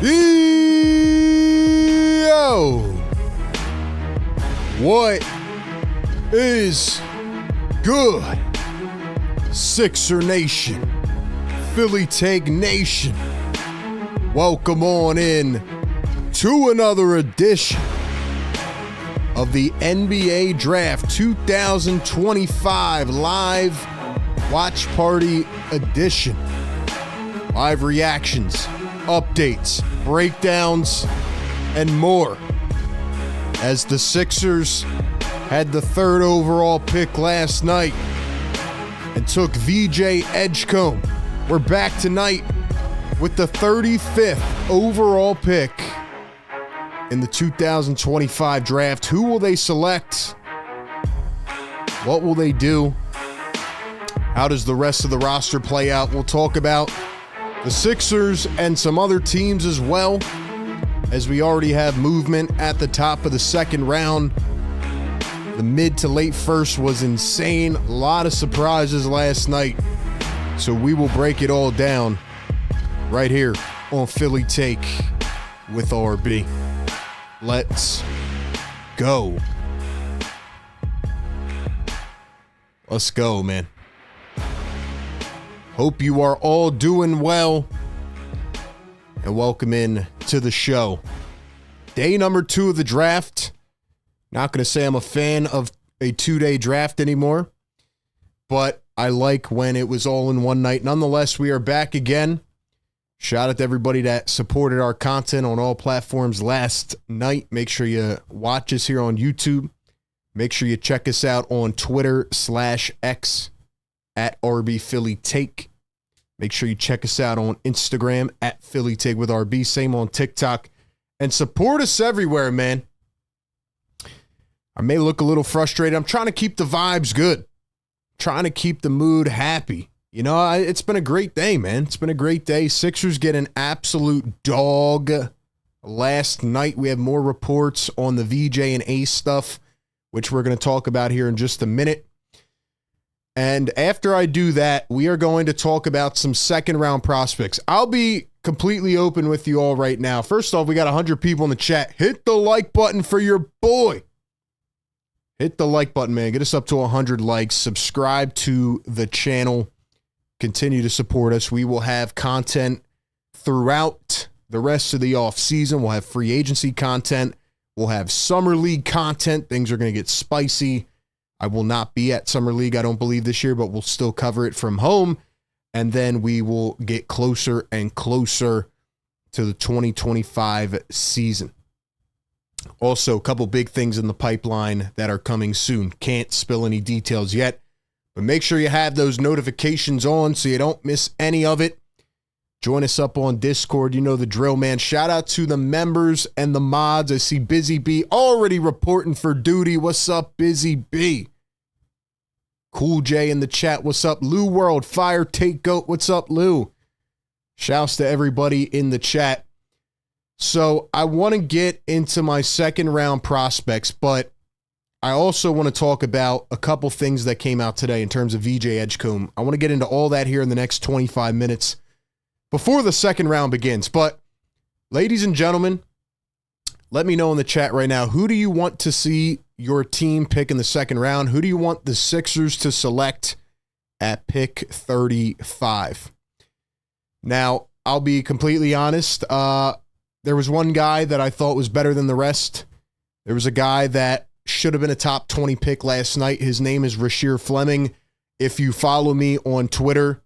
Yo! What is good? Sixer Nation, Philly Take Nation, welcome on in to another edition of the NBA Draft 2025 Live Watch Party Edition. Live reactions, updates, breakdowns, and more. As the Sixers had the third overall pick last night and took VJ Edgecomb. We're back tonight with the 35th overall pick in the 2025 draft. Who will they select? What will they do? How does the rest of the roster play out? We'll talk about the Sixers and some other teams as well, as we already have movement at the top of the second round. The mid to late first was insane. A lot of surprises last night. So we will break it all down right here on Philly Take with RB. Let's go. Let's go, man. Hope you are all doing well. And welcome in to the show. Day number 2 of the draft. Not going to say I'm a fan of a 2-day draft anymore, but I like when it was all in one night. Nonetheless, we are back again. Shout out to everybody that supported our content on all platforms last night. Make sure you watch us here on YouTube. Make sure you check us out on Twitter/X at RB Philly Take. Make sure you check us out on Instagram at Philly Take with RB. Same on TikTok. And support us everywhere, man. I may look a little frustrated. I'm trying to keep the vibes good. Trying to keep the mood happy. You know, it's been a great day, man. It's been a great day. Sixers get an absolute dog last night. We have more reports on the VJ and Ace stuff, which we're going to talk about here in just a minute. And after I do that, we are going to talk about some second round prospects. I'll be completely open with you all right now. First off, we got 100 people in the chat. Hit the like button for your boy. Hit the like button, man. Get us up to 100 likes. Subscribe to the channel. Continue to support us. We will have content throughout the rest of the off season. We'll have free agency content. We'll have summer league content. Things are going to get spicy. I will not be at Summer League, I don't believe, this year, but we'll still cover it from home. And then we will get closer and closer to the 2025 season. Also, a couple big things in the pipeline that are coming soon. Can't spill any details yet, but make sure you have those notifications on so you don't miss any of it. Join us up on Discord. You know the drill, man. Shout out to the members and the mods. I see Busy B already reporting for duty. What's up, Busy B? Cool J in the chat. What's up? Lou World, Fire Take Goat. What's up, Lou? Shouts to everybody in the chat. So I want to get into my second round prospects, but I also want to talk about a couple things that came out today in terms of VJ Edgecomb. I want to get into all that here in the next 25 minutes before the second round begins. But ladies and gentlemen, let me know in the chat right now, who do you want to see your team pick in the second round? Who do you want the Sixers to select at pick 35? Now, I'll be completely honest. There was one guy that I thought was better than the rest. There was a guy that should have been a top 20 pick last night. His name is Rasheer Fleming. If you follow me on Twitter,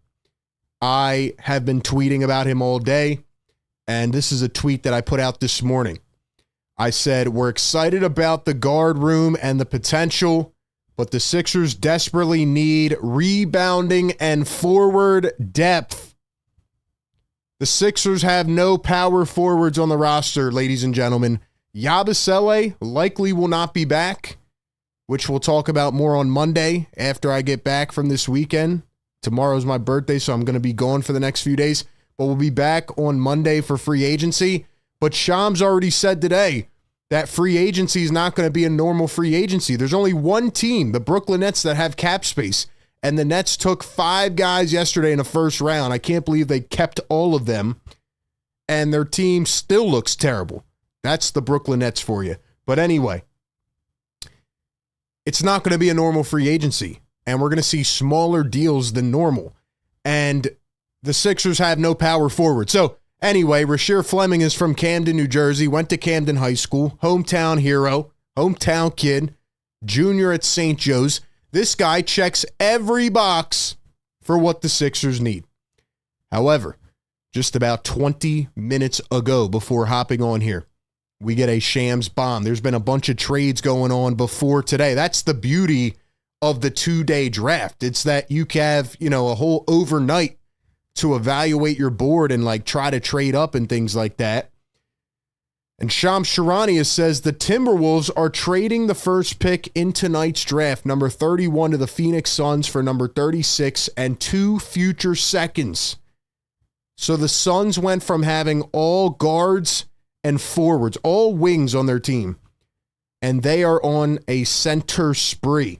I have been tweeting about him all day. And this is a tweet that I put out this morning. I said, we're excited about the guard room and the potential, but the Sixers desperately need rebounding and forward depth. The Sixers have no power forwards on the roster, ladies and gentlemen. Yabusele likely will not be back, which we'll talk about more on Monday after I get back from this weekend. Tomorrow's my birthday, so I'm going to be gone for the next few days, but we'll be back on Monday for free agency. But Shams already said today that free agency is not going to be a normal free agency. There's only one team, the Brooklyn Nets, that have cap space. And the Nets took 5 guys yesterday in the first round. I can't believe they kept all of them. and their team still looks terrible. That's the Brooklyn Nets for you. But anyway, it's not going to be a normal free agency, and we're going to see smaller deals than normal. And the Sixers have no power forward. So anyway, Rasheer Fleming is from Camden, New Jersey, went to Camden High School, hometown hero, hometown kid, junior at St. Joe's. This guy checks every box for what the Sixers need. However, just about 20 minutes ago before hopping on here, we get a Shams bomb. There's been a bunch of trades going on before today. That's the beauty of the 2-day draft. It's that you have, a whole overnight to evaluate your board and try to trade up and things like that. And Shams Charania says the Timberwolves are trading the first pick in tonight's draft, number 31 to the Phoenix Suns for number 36 and 2 future seconds. So the Suns went from having all guards and forwards, all wings on their team, and they are on a center spree.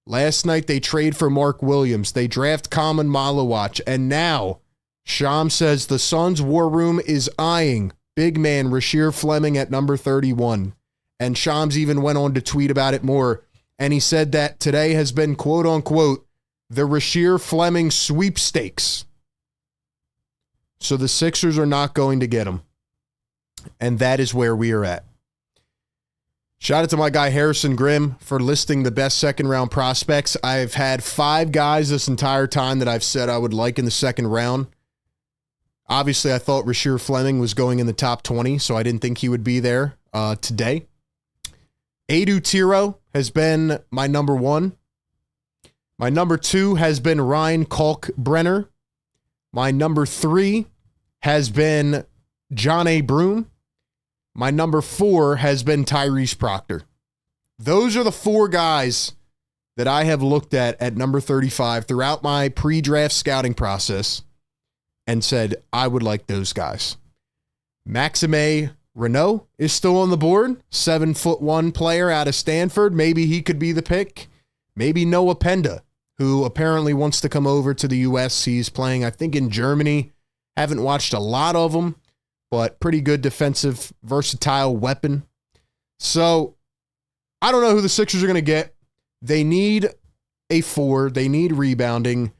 Last night they trade for Mark Williams. They draft Kaman Malawach, and now Shams says the Suns' war room is eyeing big man Rasheer Fleming at number 31. And Shams even went on to tweet about it more. And he said that today has been, quote unquote, the Rasheer Fleming sweepstakes. So the Sixers are not going to get him. And that is where we are at. Shout out to my guy Harrison Grimm for listing the best second round prospects. I've had 5 guys this entire time that I've said I would like in the second round. Obviously, I thought Rasheer Fleming was going in the top 20, so I didn't think he would be there today. Adu Tiro has been my number 1. My number 2 has been Ryan Kalkbrenner. My number 3 has been Johni Broome. My number 4 has been Tyrese Proctor. Those are the 4 guys that I have looked at number 35 throughout my pre-draft scouting process and said, I would like those guys. Maxime Renault is still on the board. 7'1" player out of Stanford. Maybe he could be the pick. Maybe Noah Penda, who apparently wants to come over to the U.S. He's playing, I think, in Germany. Haven't watched a lot of him, but pretty good defensive, versatile weapon. So I don't know who the Sixers are going to get. They need a 4. They need rebounding.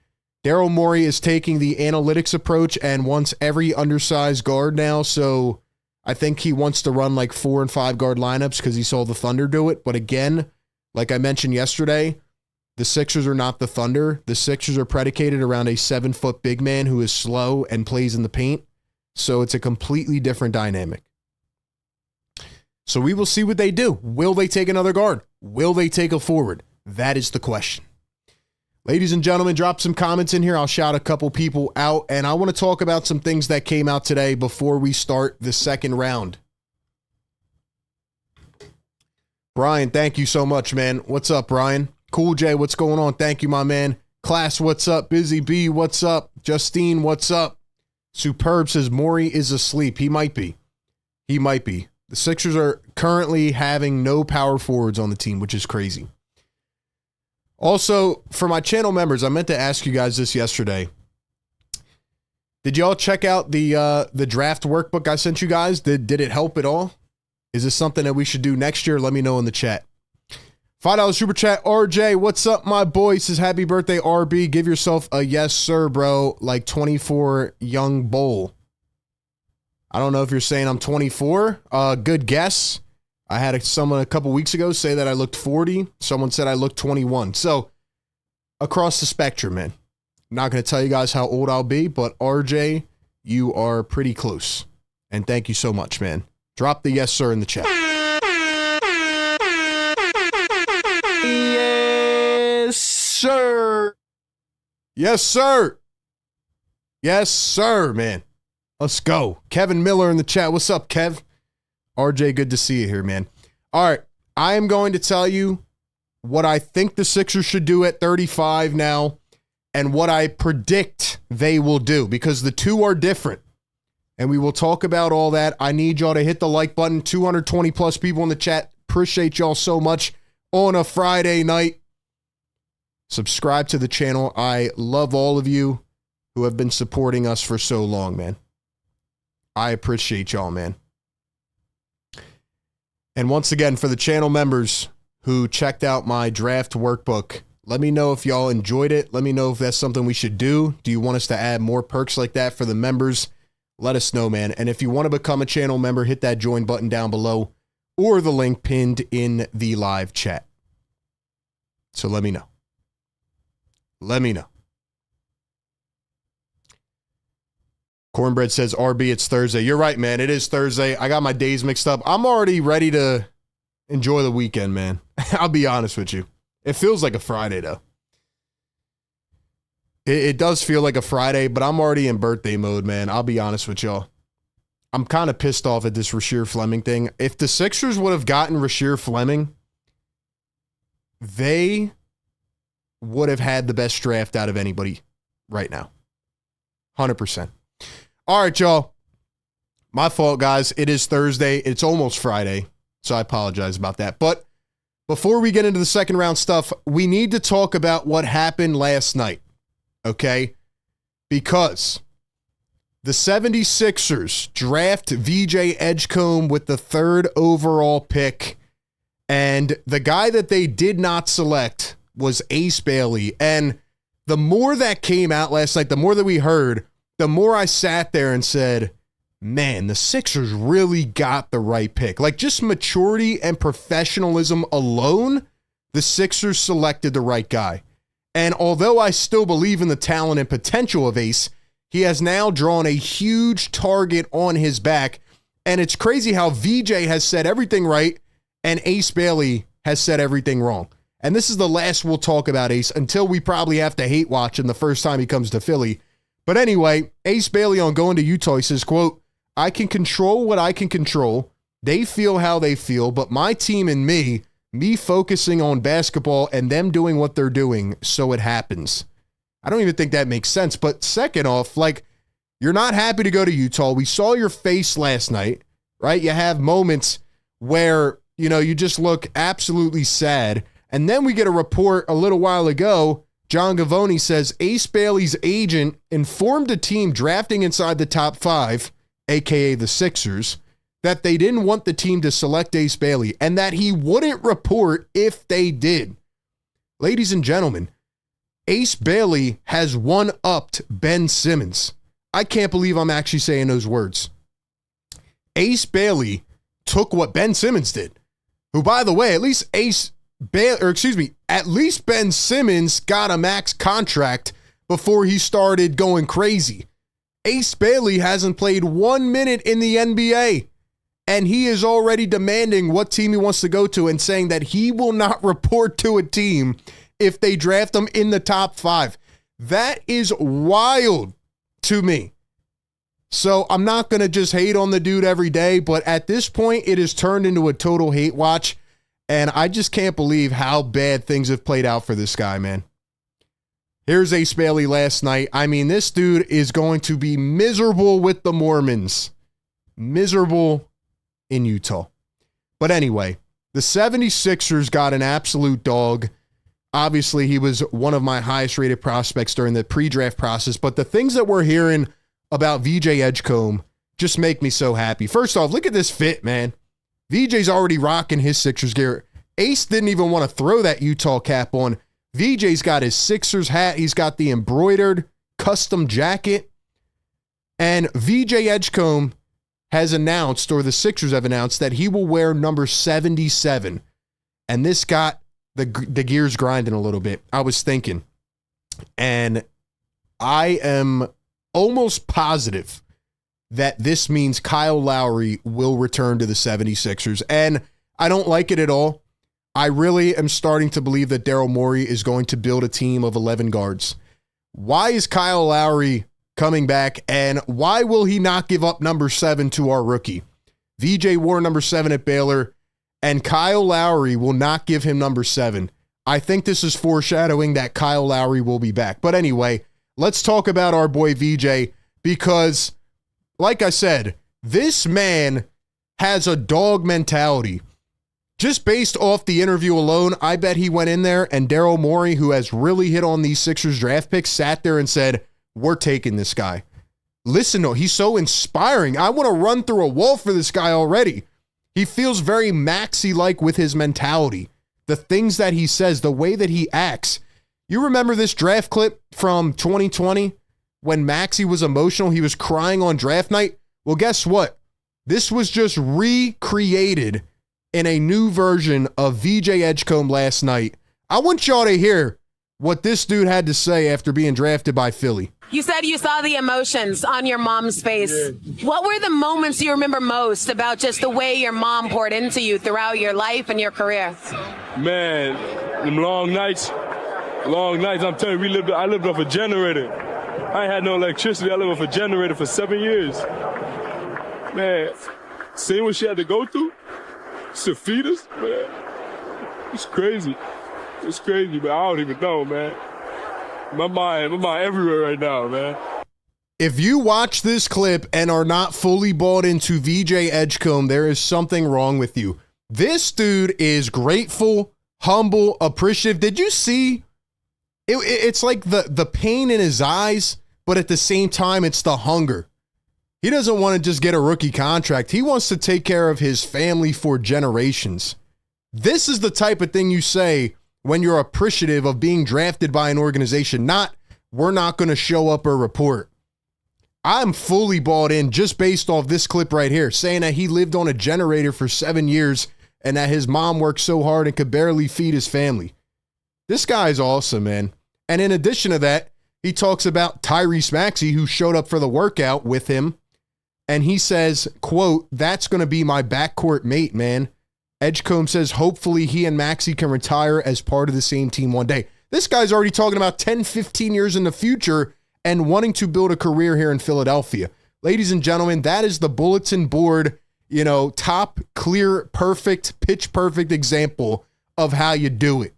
Daryl Morey is taking the analytics approach and wants every undersized guard now. So I think he wants to run 4 and 5 guard lineups because he saw the Thunder do it. But again, like I mentioned yesterday, the Sixers are not the Thunder. The Sixers are predicated around a 7-foot big man who is slow and plays in the paint. So it's a completely different dynamic. So we will see what they do. Will they take another guard? Will they take a forward? That is the question. Ladies and gentlemen, drop some comments in here. I'll shout a couple people out, and I want to talk about some things that came out today before we start the second round. Brian, thank you so much, man. What's up, Brian? Cool J, what's going on? Thank you, my man. Class, what's up? Busy B, what's up? Justine, what's up? Superb says Morey is asleep. He might be. He might be. The Sixers are currently having no power forwards on the team, which is crazy. Also, for my channel members, I meant to ask you guys this yesterday. Did y'all check out the draft workbook I sent you guys? Did it help at all? Is this something that we should do next year? Let me know in the chat. $5 super chat. RJ, what's up, my boy? Says happy birthday, RB. Give yourself a yes, sir, bro. Like 24 young bowl. I don't know if you're saying I'm 24. Good guess. I had someone a couple weeks ago say that I looked 40. Someone said I looked 21. So across the spectrum, man. I'm not going to tell you guys how old I'll be, but RJ, you are pretty close. And thank you so much, man. Drop the yes, sir in the chat. Yes, sir. Yes, sir. Yes, sir, man. Let's go. Kevin Miller in the chat. What's up, Kev? RJ, good to see you here, man. All right. I am going to tell you what I think the Sixers should do at 35 now and what I predict they will do, because the two are different. And we will talk about all that. I need y'all to hit the like button. 220 plus people in the chat. Appreciate y'all so much on a Friday night. Subscribe to the channel. I love all of you who have been supporting us for so long, man. I appreciate y'all, man. And once again, for the channel members who checked out my draft workbook, let me know if y'all enjoyed it. Let me know if that's something we should do. Do you want us to add more perks like that for the members? Let us know, man. And if you want to become a channel member, hit that join button down below or the link pinned in the live chat. So let me know. Let me know. Cornbread says, RB, it's Thursday. You're right, man. It is Thursday. I got my days mixed up. I'm already ready to enjoy the weekend, man. I'll be honest with you. It feels like a Friday, though. It does feel like a Friday, but I'm already in birthday mode, man. I'll be honest with y'all. I'm kind of pissed off at this Rasheer Fleming thing. If the Sixers would have gotten Rasheer Fleming, they would have had the best draft out of anybody right now. 100%. All right, y'all. My fault, guys. It is Thursday. It's almost Friday, so I apologize about that. But before we get into the second round stuff, we need to talk about what happened last night, okay? Because the 76ers draft VJ Edgecomb with the 3rd overall pick, and the guy that they did not select was Ace Bailey. And the more that came out last night, the more that we heard, the more I sat there and said, man, the Sixers really got the right pick. Like, just maturity and professionalism alone, the Sixers selected the right guy. And although I still believe in the talent and potential of Ace, he has now drawn a huge target on his back. And it's crazy how VJ has said everything right and Ace Bailey has said everything wrong. And this is the last we'll talk about Ace until we probably have to hate watch him the first time he comes to Philly. But anyway, Ace Bailey on going to Utah, he says, quote, I can control what I can control. They feel how they feel, but my team and me focusing on basketball and them doing what they're doing, so it happens. I don't even think that makes sense. But second off, like, you're not happy to go to Utah. We saw your face last night, right? You have moments where, you know, you just look absolutely sad. And then we get a report a little while ago. John Gavoni says Ace Bailey's agent informed a team drafting inside the top 5, aka the Sixers, that they didn't want the team to select Ace Bailey and that he wouldn't report if they did. Ladies and gentlemen, Ace Bailey has one-upped Ben Simmons. I can't believe I'm actually saying those words. Ace Bailey took what Ben Simmons did, who, by the way, at least Ben Simmons got a max contract before he started going crazy. Ace Bailey hasn't played 1 minute in the NBA, and he is already demanding what team he wants to go to and saying that he will not report to a team if they draft him in the top 5. That is wild to me. So I'm not going to just hate on the dude every day, but at this point, it has turned into a total hate watch. And I just can't believe how bad things have played out for this guy, man. Here's Ace Bailey last night. I mean, this dude is going to be miserable with the Mormons. Miserable in Utah. But anyway, the 76ers got an absolute dog. Obviously, he was one of my highest rated prospects during the pre-draft process. But the things that we're hearing about VJ Edgecomb just make me so happy. First off, look at this fit, man. VJ's already rocking his Sixers gear. Ace didn't even want to throw that Utah cap on. VJ's got his Sixers hat. He's got the embroidered custom jacket. And VJ Edgecomb has announced, or the Sixers have announced, that he will wear number 77. And this got the gears grinding a little bit. I was thinking, and I am almost positive that this means Kyle Lowry will return to the 76ers. And I don't like it at all. I really am starting to believe that Daryl Morey is going to build a team of 11 guards. Why is Kyle Lowry coming back, and why will he not give up number 7 to our rookie? VJ wore number 7 at Baylor, and Kyle Lowry will not give him number 7. I think this is foreshadowing that Kyle Lowry will be back. But anyway, let's talk about our boy VJ, because like I said, this man has a dog mentality. Just based off the interview alone, I bet he went in there and Daryl Morey, who has really hit on these Sixers draft picks, sat there and said, we're taking this guy. listen to him. He's so inspiring. I want to run through a wall for this guy already. He feels very Maxey-like with his mentality. The things that he says, the way that he acts. You remember this draft clip from 2020 when Maxey was emotional? He was crying on draft night. Well, guess what? This was just recreated in a new version of VJ Edgecomb last night. I want y'all to hear what this dude had to say after being drafted by Philly. You said you saw the emotions on your mom's face. Yeah. What were the moments you remember most about just the way your mom poured into you throughout your life and your career? Man, them long nights, I'm telling you, I lived off a generator. I ain't had no electricity. I lived off a generator for 7 years. Man, seeing what she had to go through to feed us, man, it's crazy. It's crazy, but I don't even know, man. My mind everywhere right now, man. If you watch this clip and are not fully bought into VJ Edgecomb, there is something wrong with you. This dude is grateful, humble, appreciative. Did you see? It's like the pain in his eyes, but at the same time, it's the hunger. He doesn't want to just get a rookie contract. He wants to take care of his family for generations. This is the type of thing you say when you're appreciative of being drafted by an organization, not we're not going to show up or report. I'm fully bought in just based off this clip right here, saying that he lived on a generator for 7 years and that his mom worked so hard and could barely feed his family. This guy's awesome, man. And in addition to that, he talks about Tyrese Maxey, who showed up for the workout with him. And he says, quote, "That's going to be my backcourt mate, man." Edgecomb says, hopefully he and Maxey can retire as part of the same team one day. This guy's already talking about 10, 15 years in the future and wanting to build a career here in Philadelphia. Ladies and gentlemen, that is the bulletin board, top, clear, perfect, pitch perfect example of how you do it.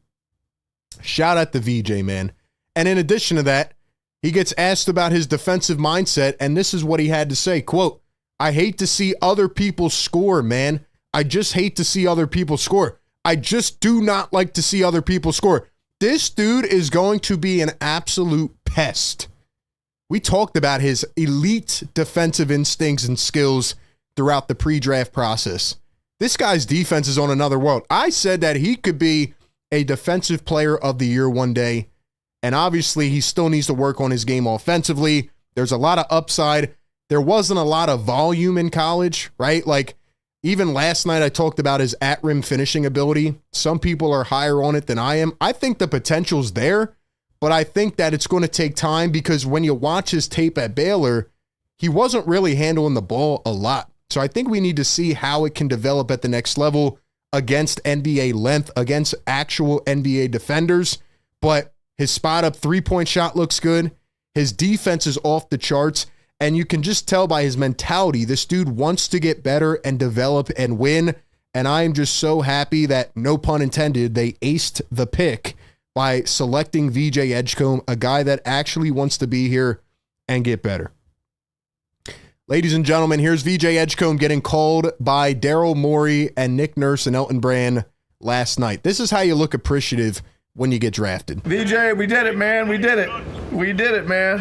Shout out to VJ, man. And in addition to that, he gets asked about his defensive mindset, and this is what he had to say, quote, "I hate to see other people score, man. I just hate to see other people score. I just do not like to see other people score." This dude is going to be an absolute pest. We talked about his elite defensive instincts and skills throughout the pre-draft process. This guy's defense is on another world. I said that he could be a defensive player of the year one day, and obviously he still needs to work on his game offensively. There's a lot of upside. There wasn't a lot of volume in college, right? Like, even last night, I talked about his at-rim finishing ability. Some people are higher on it than I am. I think the potential's there, but I think that it's going to take time because when you watch his tape at Baylor, he wasn't really handling the ball a lot. So I think we need to see how it can develop at the next level against NBA length, against actual NBA defenders. But his spot-up three-point shot looks good. His defense is off the charts. And you can just tell by his mentality, this dude wants to get better and develop and win. And I am just so happy that, no pun intended, they aced the pick by selecting VJ Edgecomb, a guy that actually wants to be here and get better. Ladies and gentlemen, here's VJ Edgecomb getting called by Daryl Morey and Nick Nurse and Elton Brand last night. This is how you look appreciative when you get drafted. VJ, we did it, man. We did it. We did it, man.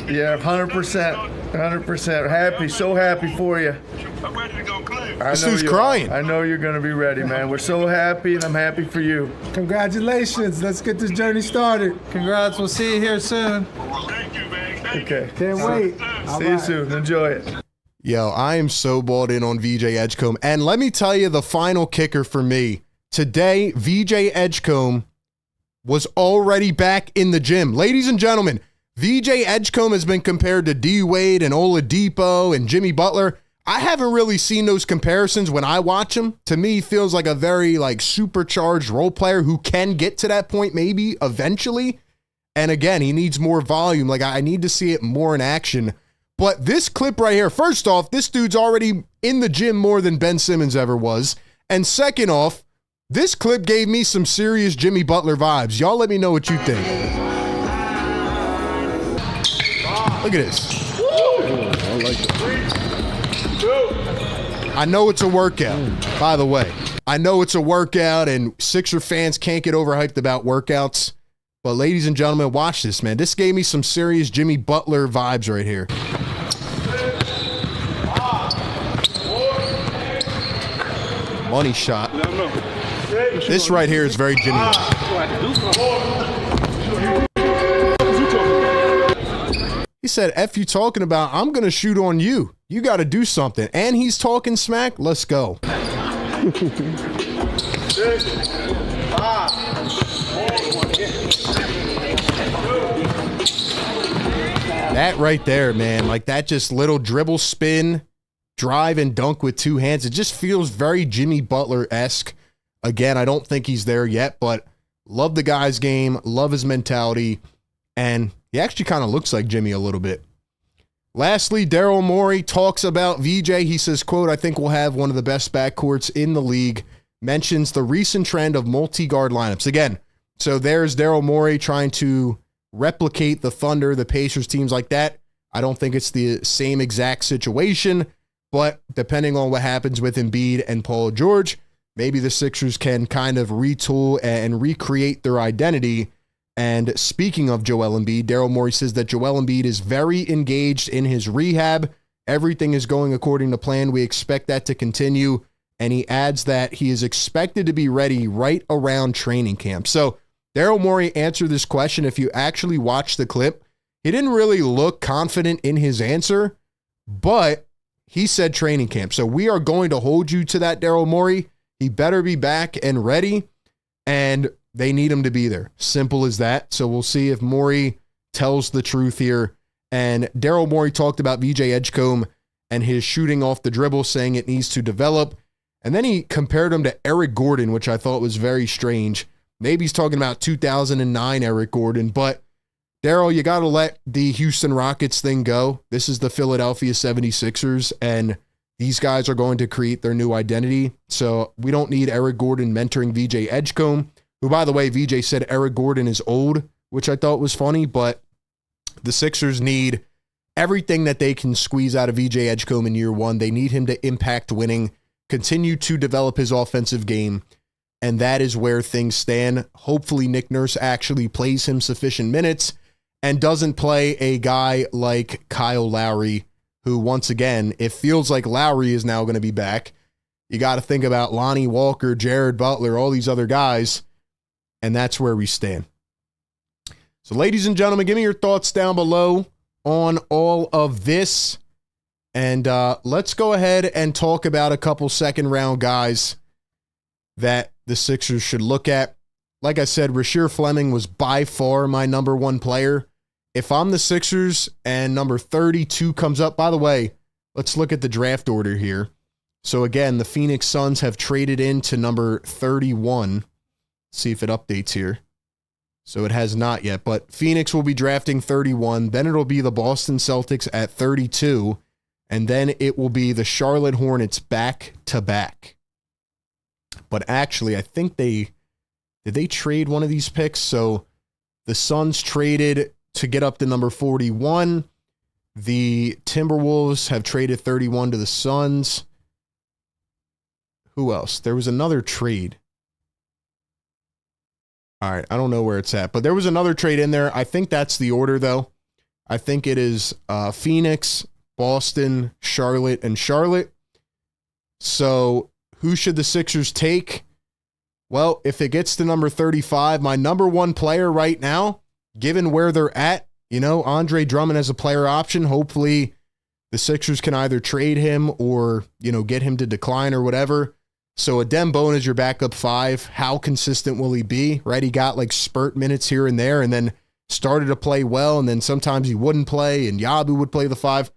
Yeah, 100%. 100%. Happy, so happy for you. I'm ready to go play. This dude's crying. I know you're going to be ready, man. We're so happy, and I'm happy for you. Congratulations. Let's get this journey started. Congrats. We'll see you here soon. Thank you, man. Okay. Can't wait. See you soon. Enjoy it. Yo, I am so bought in on VJ Edgecomb. And let me tell you the final kicker for me. Today, VJ Edgecomb was already back in the gym. Ladies and gentlemen, VJ Edgecomb has been compared to D Wade and Oladipo and Jimmy Butler. I haven't really seen those comparisons when I watch him. To me, he feels like a very supercharged role player who can get to that point maybe eventually. And again, he needs more volume. I need to see it more in action. But this clip right here, first off, this dude's already in the gym more than Ben Simmons ever was. And second off, this clip gave me some serious Jimmy Butler vibes. Y'all let me know what you think. Look at this. I like that. I know it's a workout, by the way. I know it's a workout, and Sixer fans can't get overhyped about workouts. But ladies and gentlemen, watch this, man. This gave me some serious Jimmy Butler vibes right here. Money shot. This right here is very Jimmy. He said, F you talking about, I'm going to shoot on you. You got to do something. And he's talking smack. Let's go. That right there, man, like that just little dribble spin, drive and dunk with two hands. It just feels very Jimmy Butler-esque. Again, I don't think he's there yet, but love the guy's game, love his mentality, and he actually kind of looks like Jimmy a little bit. Lastly, Daryl Morey talks about VJ. He says, quote, I think we'll have one of the best backcourts in the league. Mentions the recent trend of multi-guard lineups. Again, so there's Daryl Morey trying to replicate the Thunder, the Pacers, teams like that. I don't think it's the same exact situation, but depending on what happens with Embiid and Paul George, maybe the Sixers can kind of retool and recreate their identity. And speaking of Joel Embiid, Daryl Morey says that Joel Embiid is very engaged in his rehab. Everything is going according to plan. We expect that to continue. And he adds that he is expected to be ready right around training camp. So Daryl Morey answered this question. If you actually watch the clip, he didn't really look confident in his answer, but he said training camp. So we are going to hold you to that, Daryl Morey. He better be back and ready, and they need him to be there. Simple as that. So we'll see if Morey tells the truth here. And Daryl Morey talked about VJ Edgecomb and his shooting off the dribble, saying it needs to develop. And then he compared him to Eric Gordon, which I thought was very strange. Maybe he's talking about 2009 Eric Gordon, but Daryl, you got to let the Houston Rockets thing go. This is the Philadelphia 76ers, and these guys are going to create their new identity. So we don't need Eric Gordon mentoring VJ Edgecomb, who, by the way, VJ said Eric Gordon is old, which I thought was funny, but the Sixers need everything that they can squeeze out of VJ Edgecomb in year one. They need him to impact winning, continue to develop his offensive game, and that is where things stand. Hopefully Nick Nurse actually plays him sufficient minutes and doesn't play a guy like Kyle Lowry, who, once again, it feels like Lowry is now going to be back. You got to think about Lonnie Walker, Jared Butler, all these other guys, and that's where we stand. So, ladies and gentlemen, give me your thoughts down below on all of this, and let's go ahead and talk about a couple second-round guys that the Sixers should look at. Like I said, Rasheer Fleming was by far my number one player. If I'm the Sixers and number 32 comes up, by the way, let's look at the draft order here. So again, the Phoenix Suns have traded into number 31. See if it updates here. So it has not yet, but Phoenix will be drafting 31. Then it'll be the Boston Celtics at 32. And then it will be the Charlotte Hornets back to back. But actually, I think did they trade one of these picks? So the Suns traded to get up to number 41. The Timberwolves have traded 31 to the Suns. Who else? There was another trade. All right, I don't know where it's at, but there was another trade in there. I think that's the order, though. I think it is Phoenix, Boston, Charlotte, and Charlotte. So who should the Sixers take? Well, if it gets to number 35, my number one player right now, given where they're at, Andre Drummond as a player option. Hopefully the Sixers can either trade him or, get him to decline or whatever. So Adem Bone is your backup 5. How consistent will he be, right? He got like spurt minutes here and there and then started to play well, and then sometimes he wouldn't play, and Yabu would play the 5.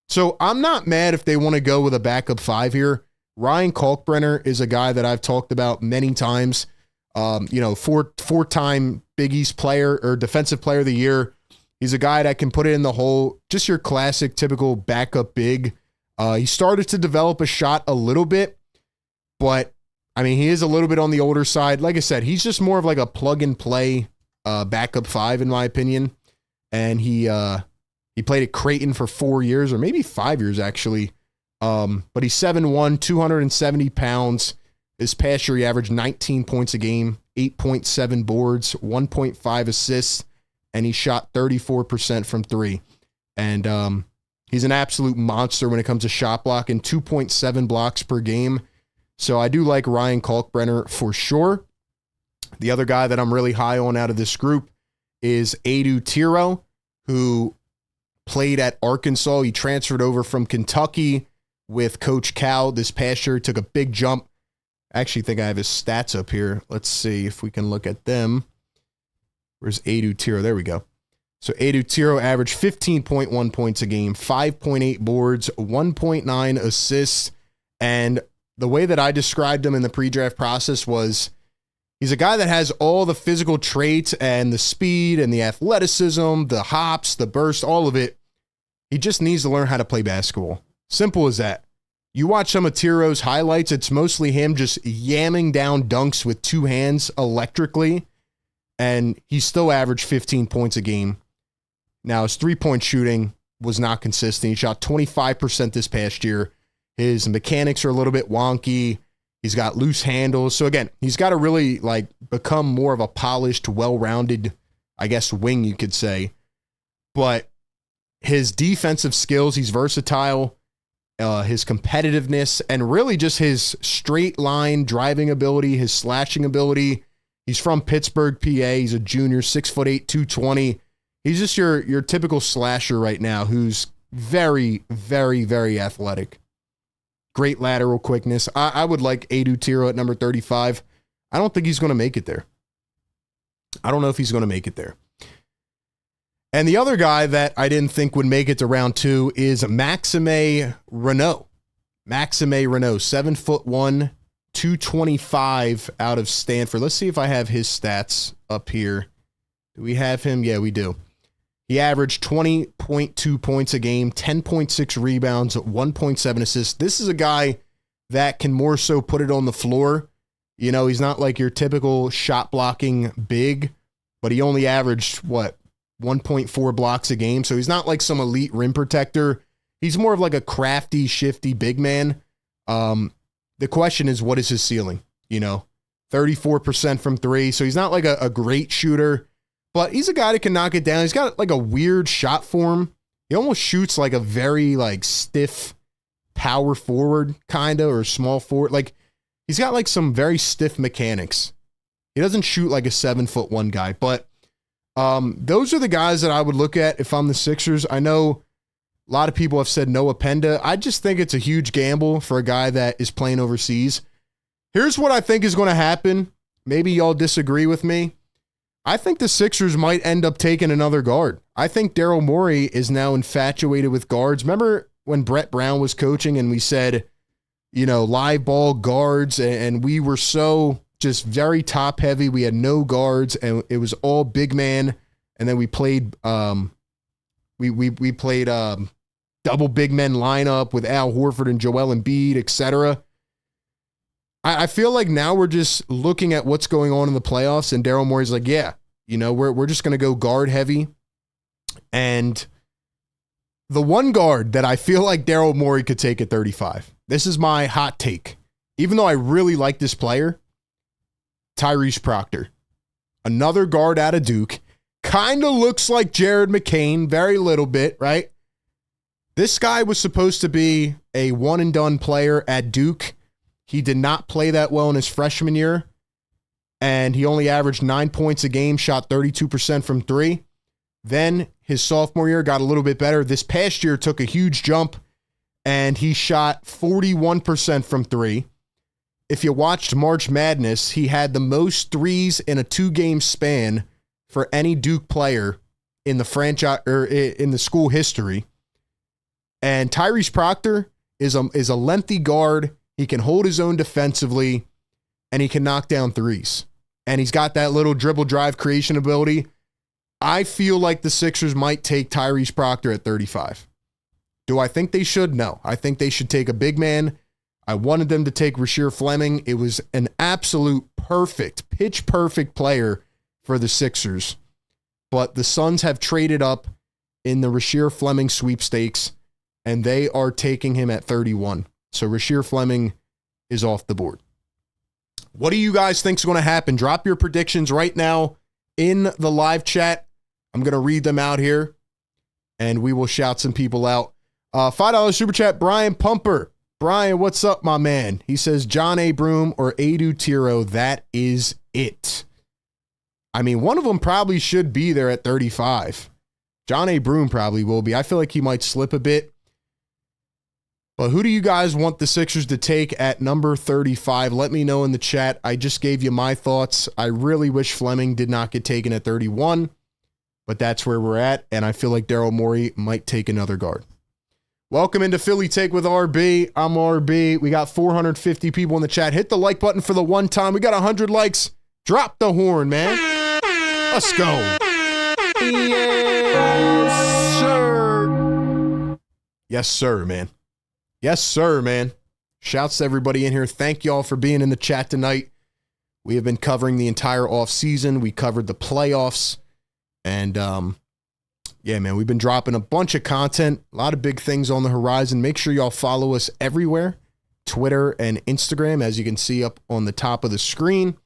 So I'm not mad if they want to go with a backup 5 here. Ryan Kalkbrenner is a guy that I've talked about many times. Four-time Big East player or defensive player of the year. He's a guy that can put it in the hole. Just your classic, typical backup big. He started to develop a shot a little bit, but he is a little bit on the older side. Like I said, he's just more of like a plug and play backup 5 in my opinion. And he played at Creighton for 4 years or maybe 5 years actually. But he's 7'1", 270 pounds. This past year, he averaged 19 points a game, 8.7 boards, 1.5 assists, and he shot 34% from 3. And he's an absolute monster when it comes to shot blocking, 2.7 blocks per game. So I do like Ryan Kalkbrenner for sure. The other guy that I'm really high on out of this group is Adu Tiro, who played at Arkansas. He transferred over from Kentucky with Coach Cal this past year. He took a big jump. I actually think I have his stats up here. Let's see if we can look at them. Where's Adu Tiro? There we go. So Adu Tiro averaged 15.1 points a game, 5.8 boards, 1.9 assists. And the way that I described him in the pre-draft process was he's a guy that has all the physical traits and the speed and the athleticism, the hops, the burst, all of it. He just needs to learn how to play basketball. Simple as that. You watch some of Tiro's highlights, it's mostly him just yamming down dunks with two hands electrically, and he still averaged 15 points a game. Now, his three-point shooting was not consistent. He shot 25% this past year. His mechanics are a little bit wonky. He's got loose handles. So, again, he's got to really become more of a polished, well-rounded, I guess, wing, you could say. But his defensive skills, he's versatile. His competitiveness, and really just his straight line driving ability, his slashing ability. He's from Pittsburgh, PA. He's a junior, 6'8", 220. He's just your typical slasher right now who's very, very, very athletic. Great lateral quickness. I would like Adu Tiro at number 35. I don't think he's going to make it there. I don't know if he's going to make it there. And the other guy that I didn't think would make it to round 2 is Maxime Renault. Maxime Renault, 7'1", 225 out of Stanford. Let's see if I have his stats up here. Do we have him? Yeah, we do. He averaged 20.2 points a game, 10.6 rebounds, 1.7 assists. This is a guy that can more so put it on the floor. You know, he's not like your typical shot blocking big, but he only averaged, 1.4 blocks a game. So he's not like some elite rim protector. He's more of like a crafty, shifty big man. The question is, what is his ceiling? 34% from three. So he's not like a great shooter, but he's a guy that can knock it down. He's got like a weird shot form. He almost shoots like a very stiff power forward or small forward. He's got like some very stiff mechanics. He doesn't shoot like a 7'1" guy, but those are the guys that I would look at if I'm the Sixers. I know a lot of people have said Noah Penda. I just think it's a huge gamble for a guy that is playing overseas. Here's what I think is going to happen. Maybe y'all disagree with me. I think the Sixers might end up taking another guard. I think Daryl Morey is now infatuated with guards. Remember when Brett Brown was coaching and we said, live ball guards, and we were so just very top heavy. We had no guards and it was all big man. And then we played, we played double big men lineup with Al Horford and Joel Embiid, etc. I feel like now we're just looking at what's going on in the playoffs, and Daryl Morey's like, yeah, we're just going to go guard heavy. And the one guard that I feel like Daryl Morey could take at 35, this is my hot take, even though I really like this player, Tyrese Proctor. Another guard out of Duke. Kind of looks like Jared McCain, very little bit, right? This guy was supposed to be a one-and-done player at Duke. He did not play that well in his freshman year, and he only averaged 9 points a game, shot 32% from three. Then his sophomore year got a little bit better. This past year took a huge jump, and he shot 41% from three. If you watched March Madness, he had the most threes in a 2-game span for any Duke player in the franchise or in the school history. And Tyrese Proctor is a lengthy guard. He can hold his own defensively, and he can knock down threes. And he's got that little dribble drive creation ability. I feel like the Sixers might take Tyrese Proctor at 35. Do I think they should? No. I think they should take a big man. I wanted them to take Rasheer Fleming. It was an absolute perfect, pitch perfect player for the Sixers. But the Suns have traded up in the Rasheer Fleming sweepstakes, and they are taking him at 31. So Rasheer Fleming is off the board. What do you guys think is going to happen? Drop your predictions right now in the live chat. I'm going to read them out here, and we will shout some people out. $5 super chat, Brian Pumper. Brian, what's up, my man? He says, Johni Broome or ADVERTISE, that is it. I mean, one of them probably should be there at 35. Johni Broome probably will be. I feel like he might slip a bit. But who do you guys want the Sixers to take at number 35? Let me know in the chat. I just gave you my thoughts. I really wish Fleming did not get taken at 31, but that's where we're at, and I feel like Daryl Morey might take another guard. Welcome into Philly Take with RB. I'm RB. We got 450 people in the chat. Hit the like button for the one time. We got 100 likes. Drop the horn, man. Let's go. Yes, sir. Yes, sir, man. Yes, sir, man. Shouts to everybody in here. Thank y'all for being in the chat tonight. We have been covering the entire offseason. We covered the playoffs. And, yeah, man, we've been dropping a bunch of content, a lot of big things on the horizon. Make sure y'all follow us everywhere, Twitter and Instagram, as you can see up on the top of the screen.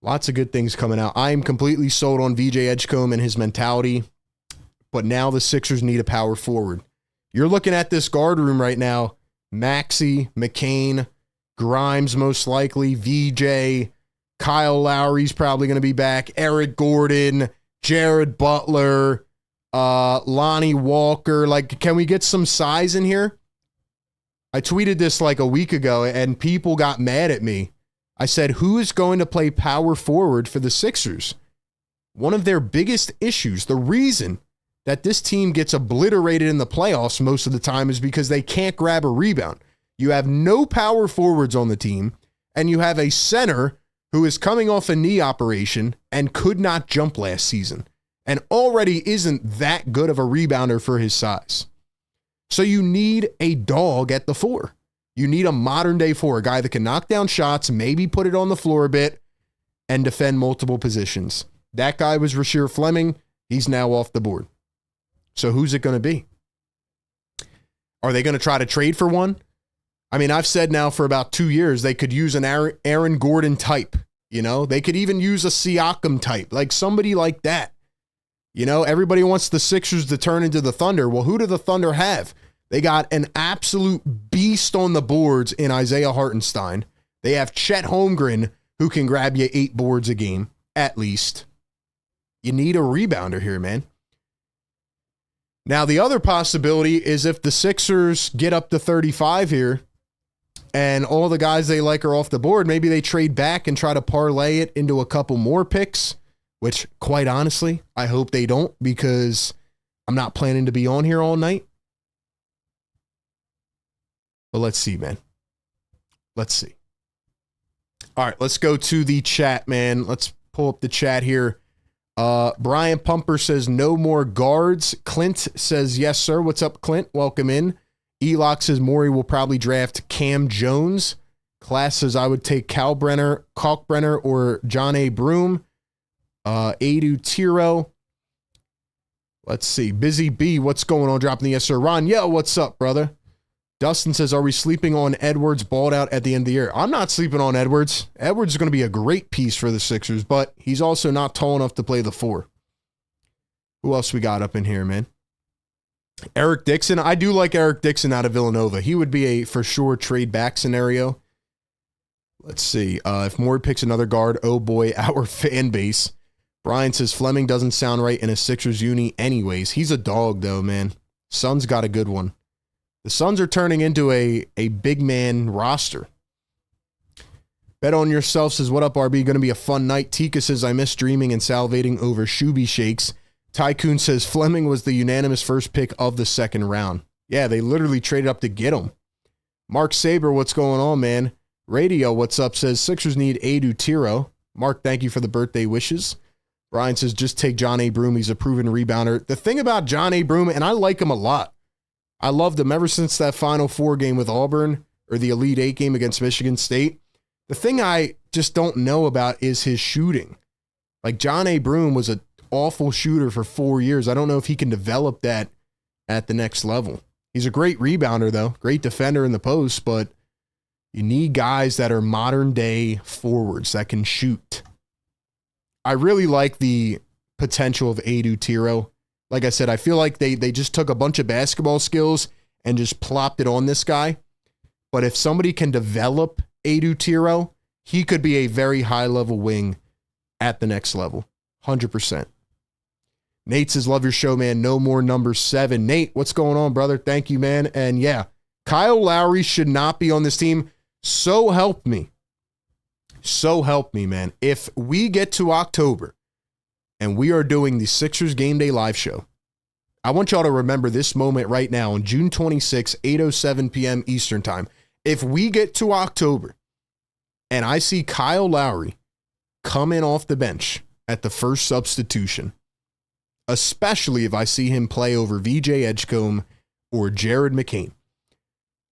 Lots of good things coming out. I am completely sold on VJ Edgecomb and his mentality, but now the Sixers need a power forward. You're looking at this guard room right now, Maxey, McCain, Grimes most likely, VJ, Kyle Lowry's probably going to be back, Eric Gordon, Jared Butler, Lonnie Walker. Like, can we get some size in here? I tweeted this like a week ago, and people got mad at me. I said, who is going to play power forward for the Sixers? One of their biggest issues, the reason that this team gets obliterated in the playoffs most of the time is because they can't grab a rebound. You have no power forwards on the team, and you have a center who is coming off a knee operation and could not jump last season and already isn't that good of a rebounder for his size. So you need a dog at the 4. You need a modern day 4, a guy that can knock down shots, maybe put it on the floor a bit, and defend multiple positions. That guy was Rasheer Fleming. He's now off the board. So who's it going to be? Are they going to try to trade for one? I mean, I've said now for about 2 years, they could use an Aaron Gordon type. You know, they could even use a Siakam type, like somebody like that. You know, everybody wants the Sixers to turn into the Thunder. Well, who do the Thunder have? They got an absolute beast on the boards in Isaiah Hartenstein. They have Chet Holmgren, who can grab you 8 boards a game, at least. You need a rebounder here, man. Now, the other possibility is if the Sixers get up to 35 here and all the guys they like are off the board, maybe they trade back and try to parlay it into a couple more picks, which, quite honestly, I hope they don't, because I'm not planning to be on here all night. But let's see, man. Let's see. All right, let's go to the chat, man. Let's pull up the chat here. Brian Pumper says no more guards. Clint says yes, sir. What's up, Clint? Welcome in. Elox says Morey will probably draft Cam Jones. Class says I would take Kalkbrenner or Johni Broome. ADVERTISE. Let's see. Busy B, what's going on? Dropping the yes, sir. Ron, yo, what's up, brother? Dustin says, are we sleeping on Edwards balled out at the end of the year? I'm not sleeping on Edwards. Edwards is going to be a great piece for the Sixers, but he's also not tall enough to play the 4. Who else we got up in here, man? Eric Dixon. I do like Eric Dixon out of Villanova. He would be a for sure trade back scenario. Let's see. If Morey picks another guard, oh boy, our fan base. Brian says Fleming doesn't sound right in a Sixers uni anyways. He's a dog though, man. Suns got a good one. The Suns are turning into a big man roster. Bet on Yourself says, what up, RB? Going to be a fun night. Tika says, I miss dreaming and salivating over Shuby shakes. Tycoon says, Fleming was the unanimous first pick of the second round. Yeah, they literally traded up to get him. Mark Saber, what's going on, man? Radio, what's up? Says, Sixers need ADVERTISE. Mark, thank you for the birthday wishes. Brian says, just take Johni Broome. He's a proven rebounder. The thing about Johni Broome, and I like him a lot. I loved him ever since that Final Four game with Auburn, or the Elite 8 game against Michigan State. The thing I just don't know about is his shooting. Like, Johni Broome was an awful shooter for 4 years. I don't know if he can develop that at the next level. He's a great rebounder, though. Great defender in the post, but you need guys that are modern-day forwards that can shoot. I really like the potential of ADVERTISE. Like I said, I feel like they just took a bunch of basketball skills and just plopped it on this guy. But if somebody can develop Adu Tiro, he could be a very high-level wing at the next level. 100%. Nate says, love your show, man. No more number 7. Nate, what's going on, brother? Thank you, man. And yeah, Kyle Lowry should not be on this team. So help me. So help me, man. If we get to October and we are doing the Sixers Game Day live show, I want y'all to remember this moment right now on June 26, 8:07 p.m. Eastern time. If we get to October and I see Kyle Lowry come in off the bench at the first substitution, especially if I see him play over VJ Edgecomb or Jared McCain,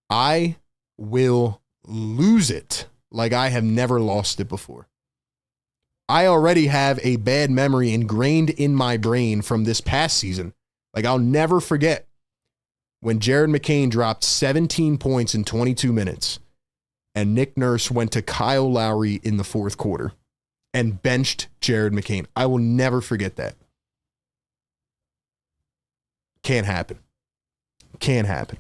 I will lose it like I have never lost it before. I already have a bad memory ingrained in my brain from this past season. Like, I'll never forget when Jared McCain dropped 17 points in 22 minutes and Nick Nurse went to Kyle Lowry in the fourth quarter and benched Jared McCain. I will never forget that. Can't happen. Can't happen.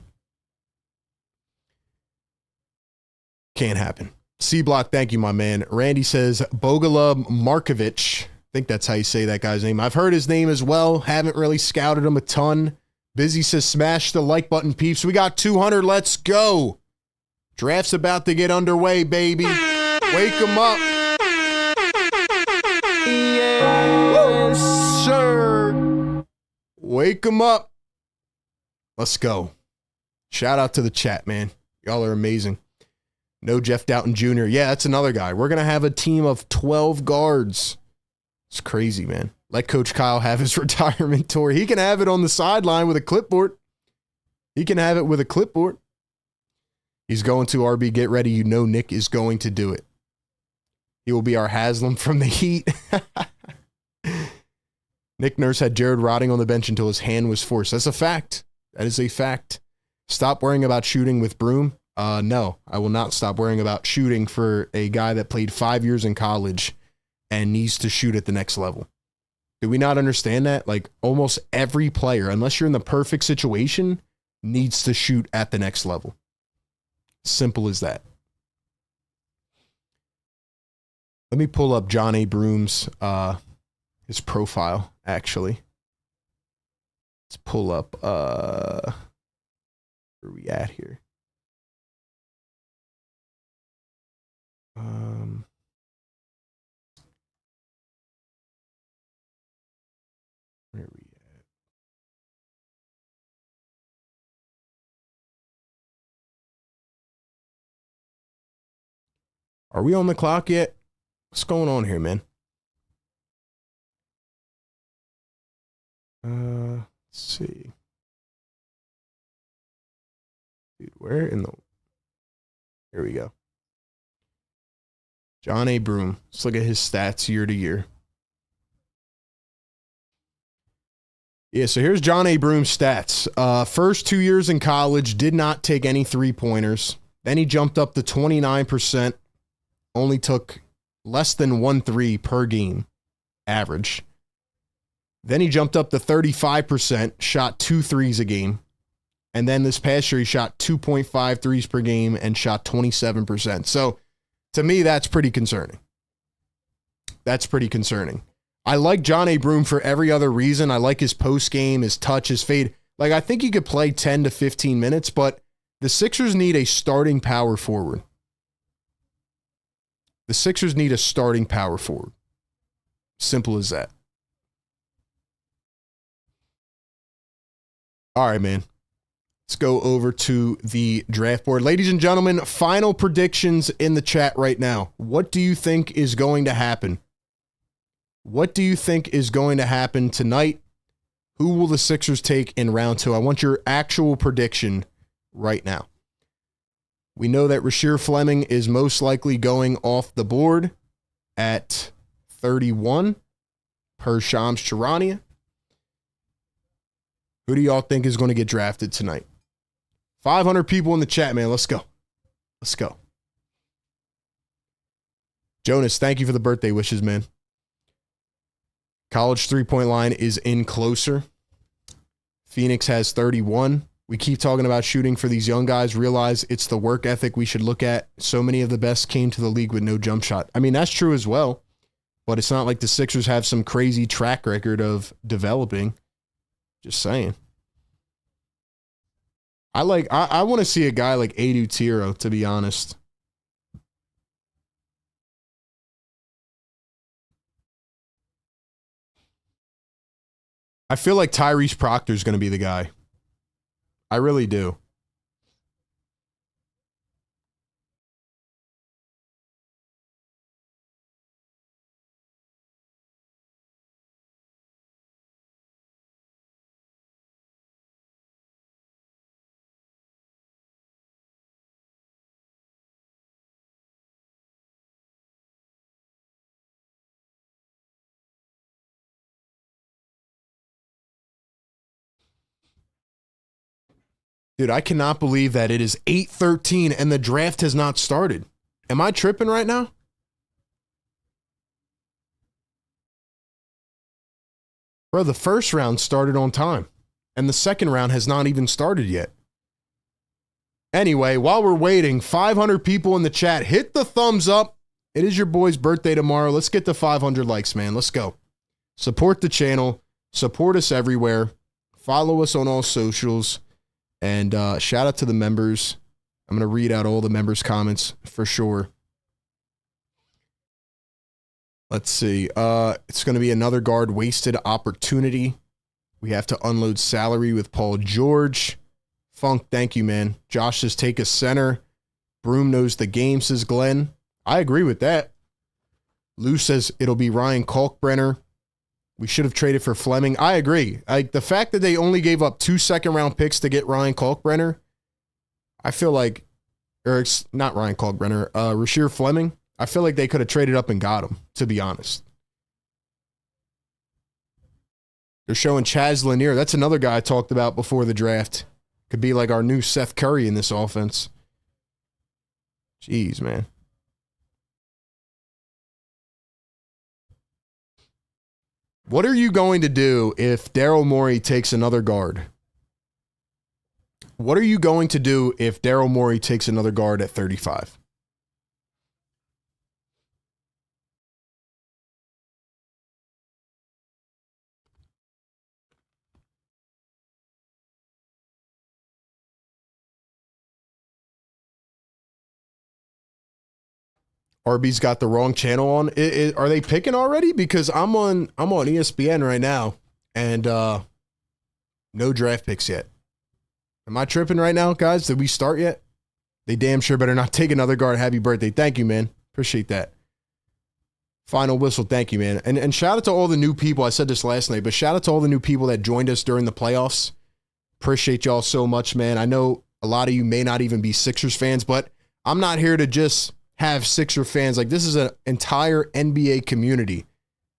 Can't happen. C-Block, thank you, my man. Randy says, Bogala Markovic. I think that's how you say that guy's name. I've heard his name as well. Haven't really scouted him a ton. Busy says, smash the like button, peeps. We got 200. Let's go. Draft's about to get underway, baby. Wake them up. Yes, sir. Wake them up. Let's go. Shout out to the chat, man. Y'all are amazing. No Jeff Doughton Jr. Yeah, that's another guy. We're going to have a team of 12 guards. It's crazy, man. Let Coach Kyle have his retirement tour. He can have it on the sideline with a clipboard. He can have it with a clipboard. He's going to RB. Get ready. You know Nick is going to do it. He will be our Haslam from the Heat. Nick Nurse had Jared rotting on the bench until his hand was forced. That's a fact. That is a fact. Stop worrying about shooting with Broome. No, I will not stop worrying about shooting for a guy that played 5 years in college and needs to shoot at the next level. Do we not understand that? Like, almost every player, unless you're in the perfect situation, needs to shoot at the next level. Simple as that. Let me pull up Johni Broome's his profile, actually. Let's pull up where are we at here? Where are we at? Are we on the clock yet? What's going on here, man? Let's see. Dude, where in the... Here we go. Johni Broome. Let's look at his stats year to year. Yeah, so here's Johni Broome's stats. First 2 years in college, did not take any three-pointers. Then he jumped up to 29%. Only took less than 1 3 per game average. Then he jumped up to 35%, shot 2 threes a game. And then this past year, he shot 2.5 threes per game and shot 27%. So to me, that's pretty concerning. That's pretty concerning. I like Johni Broome for every other reason. I like his post game, his touch, his fade. Like, I think he could play 10 to 15 minutes, but the Sixers need a starting power forward. The Sixers need a starting power forward. Simple as that. All right, man. Let's go over to the draft board. Ladies and gentlemen, final predictions in the chat right now. What do you think is going to happen? What do you think is going to happen tonight? Who will the Sixers take in round 2? I want your actual prediction right now. We know that Rasheer Fleming is most likely going off the board at 31 per Shams Charania. Who do y'all think is going to get drafted tonight? 500 people in the chat, man. Let's go. Let's go. Jonas, thank you for the birthday wishes, man. College three-point line is in closer. Phoenix has 31. We keep talking about shooting for these young guys, realize it's the work ethic we should look at. So many of the best came to the league with no jump shot. I mean, that's true as well, but it's not like the Sixers have some crazy track record of developing. Just saying. I want to see a guy like ADVERTISE, to be honest. I feel like Tyrese Proctor is going to be the guy. I really do. Dude, I cannot believe that it is 8:13 and the draft has not started. Am I tripping right now? Bro, the first round started on time, and the second round has not even started yet. Anyway, while we're waiting, 500 people in the chat, hit the thumbs up. It is your boy's birthday tomorrow. Let's get to 500 likes, man. Let's go. Support the channel. Support us everywhere. Follow us on all socials. And shout out to the members. I'm going to read out all the members' comments for sure. Let's see. It's going to be another guard wasted opportunity. We have to unload salary with Paul George. Funk, thank you, man. Josh says take a center. Broome knows the game, says Glenn. I agree with that. Lou says it'll be Ryan Kalkbrenner. We should have traded for Fleming. I agree. Like the fact that they only gave up 2 second-round picks to get Ryan Kalkbrenner, I feel like, or it's not Ryan Kalkbrenner, Rasheer Fleming. I feel like they could have traded up and got him, to be honest. They're showing Chaz Lanier. That's another guy I talked about before the draft. Could be like our new Seth Curry in this offense. Jeez, man. What are you going to do if Daryl Morey takes another guard? What are you going to do if Daryl Morey takes another guard at 35? RB's got the wrong channel on. Are they picking already? Because I'm on ESPN right now, and no draft picks yet. Am I tripping right now, guys? Did we start yet? They damn sure better not take another guard. Happy birthday. Thank you, man. Appreciate that. Final whistle. Thank you, man. And shout out to all the new people. I said this last night, but shout out to all the new people that joined us during the playoffs. Appreciate y'all so much, man. I know a lot of you may not even be Sixers fans, but I'm not here to just have Sixer fans. Like, this is an entire NBA community.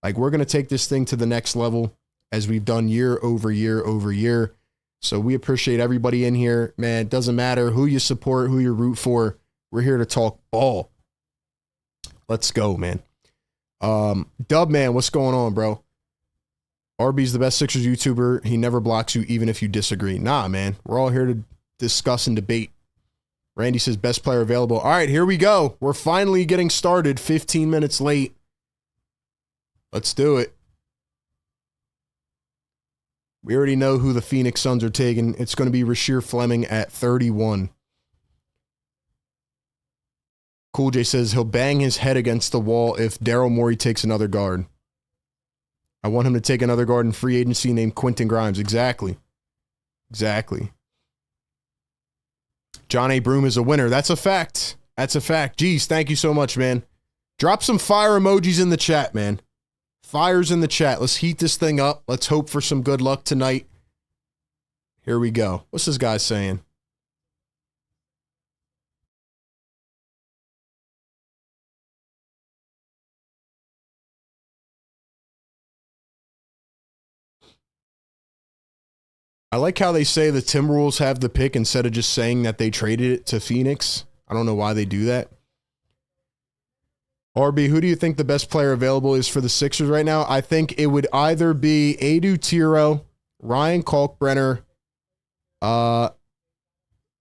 Like, we're going to take this thing to the next level as we've done year over year over year. So we appreciate everybody in here, man. It doesn't matter who you support, who you root for. We're here to talk ball. Let's go, man. Dub man, what's going on, bro? RB's the best Sixers YouTuber. He never blocks you even if you disagree. Nah, man. We're all here to discuss and debate. Randy says best player available. All right, here we go. We're finally getting started 15 minutes late. Let's do it. We already know who the Phoenix Suns are taking. It's going to be Rasheer Fleming at 31. Cool J says he'll bang his head against the wall if Daryl Morey takes another guard. I want him to take another guard in free agency named Quentin Grimes. Exactly. Exactly. Johni Broome is a winner. That's a fact. That's a fact. Jeez, thank you so much, man. Drop some fire emojis in the chat, man. Fires in the chat. Let's heat this thing up. Let's hope for some good luck tonight. Here we go. What's this guy saying? I like how they say the Timberwolves have the pick instead of just saying that they traded it to Phoenix. I don't know why they do that. RB, who do you think the best player available is for the Sixers right now? I think it would either be ADVERTISE, Ryan Kalkbrenner,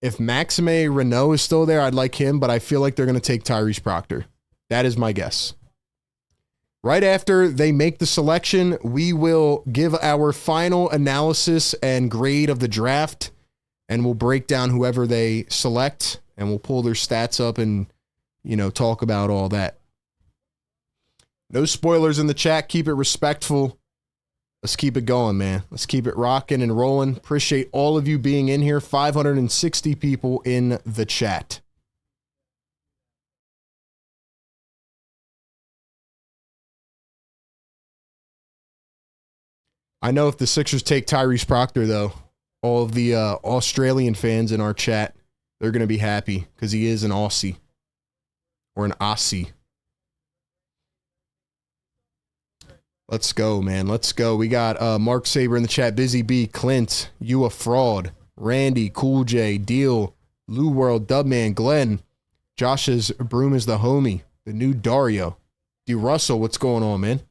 If Maxime Renault is still there, I'd like him, but I feel like they're going to take Tyrese Proctor. That is my guess. Right after they make the selection, we will give our final analysis and grade of the draft, and we'll break down whoever they select, and we'll pull their stats up and, talk about all that. No spoilers in the chat. Keep it respectful. Let's keep it going, man. Let's keep it rocking and rolling. Appreciate all of you being in here. 560 people in the chat. I know if the Sixers take Tyrese Proctor, though, all of the Australian fans in our chat, they're going to be happy because he is an Aussie or an Aussie. Let's go, man. Let's go. We got Mark Saber in the chat. Busy B, Clint, You a Fraud, Randy, Cool J, Deal, Lou World, Dubman, Glenn, Josh's Broome is the homie, the new Dario. D. Russell, what's going on, man?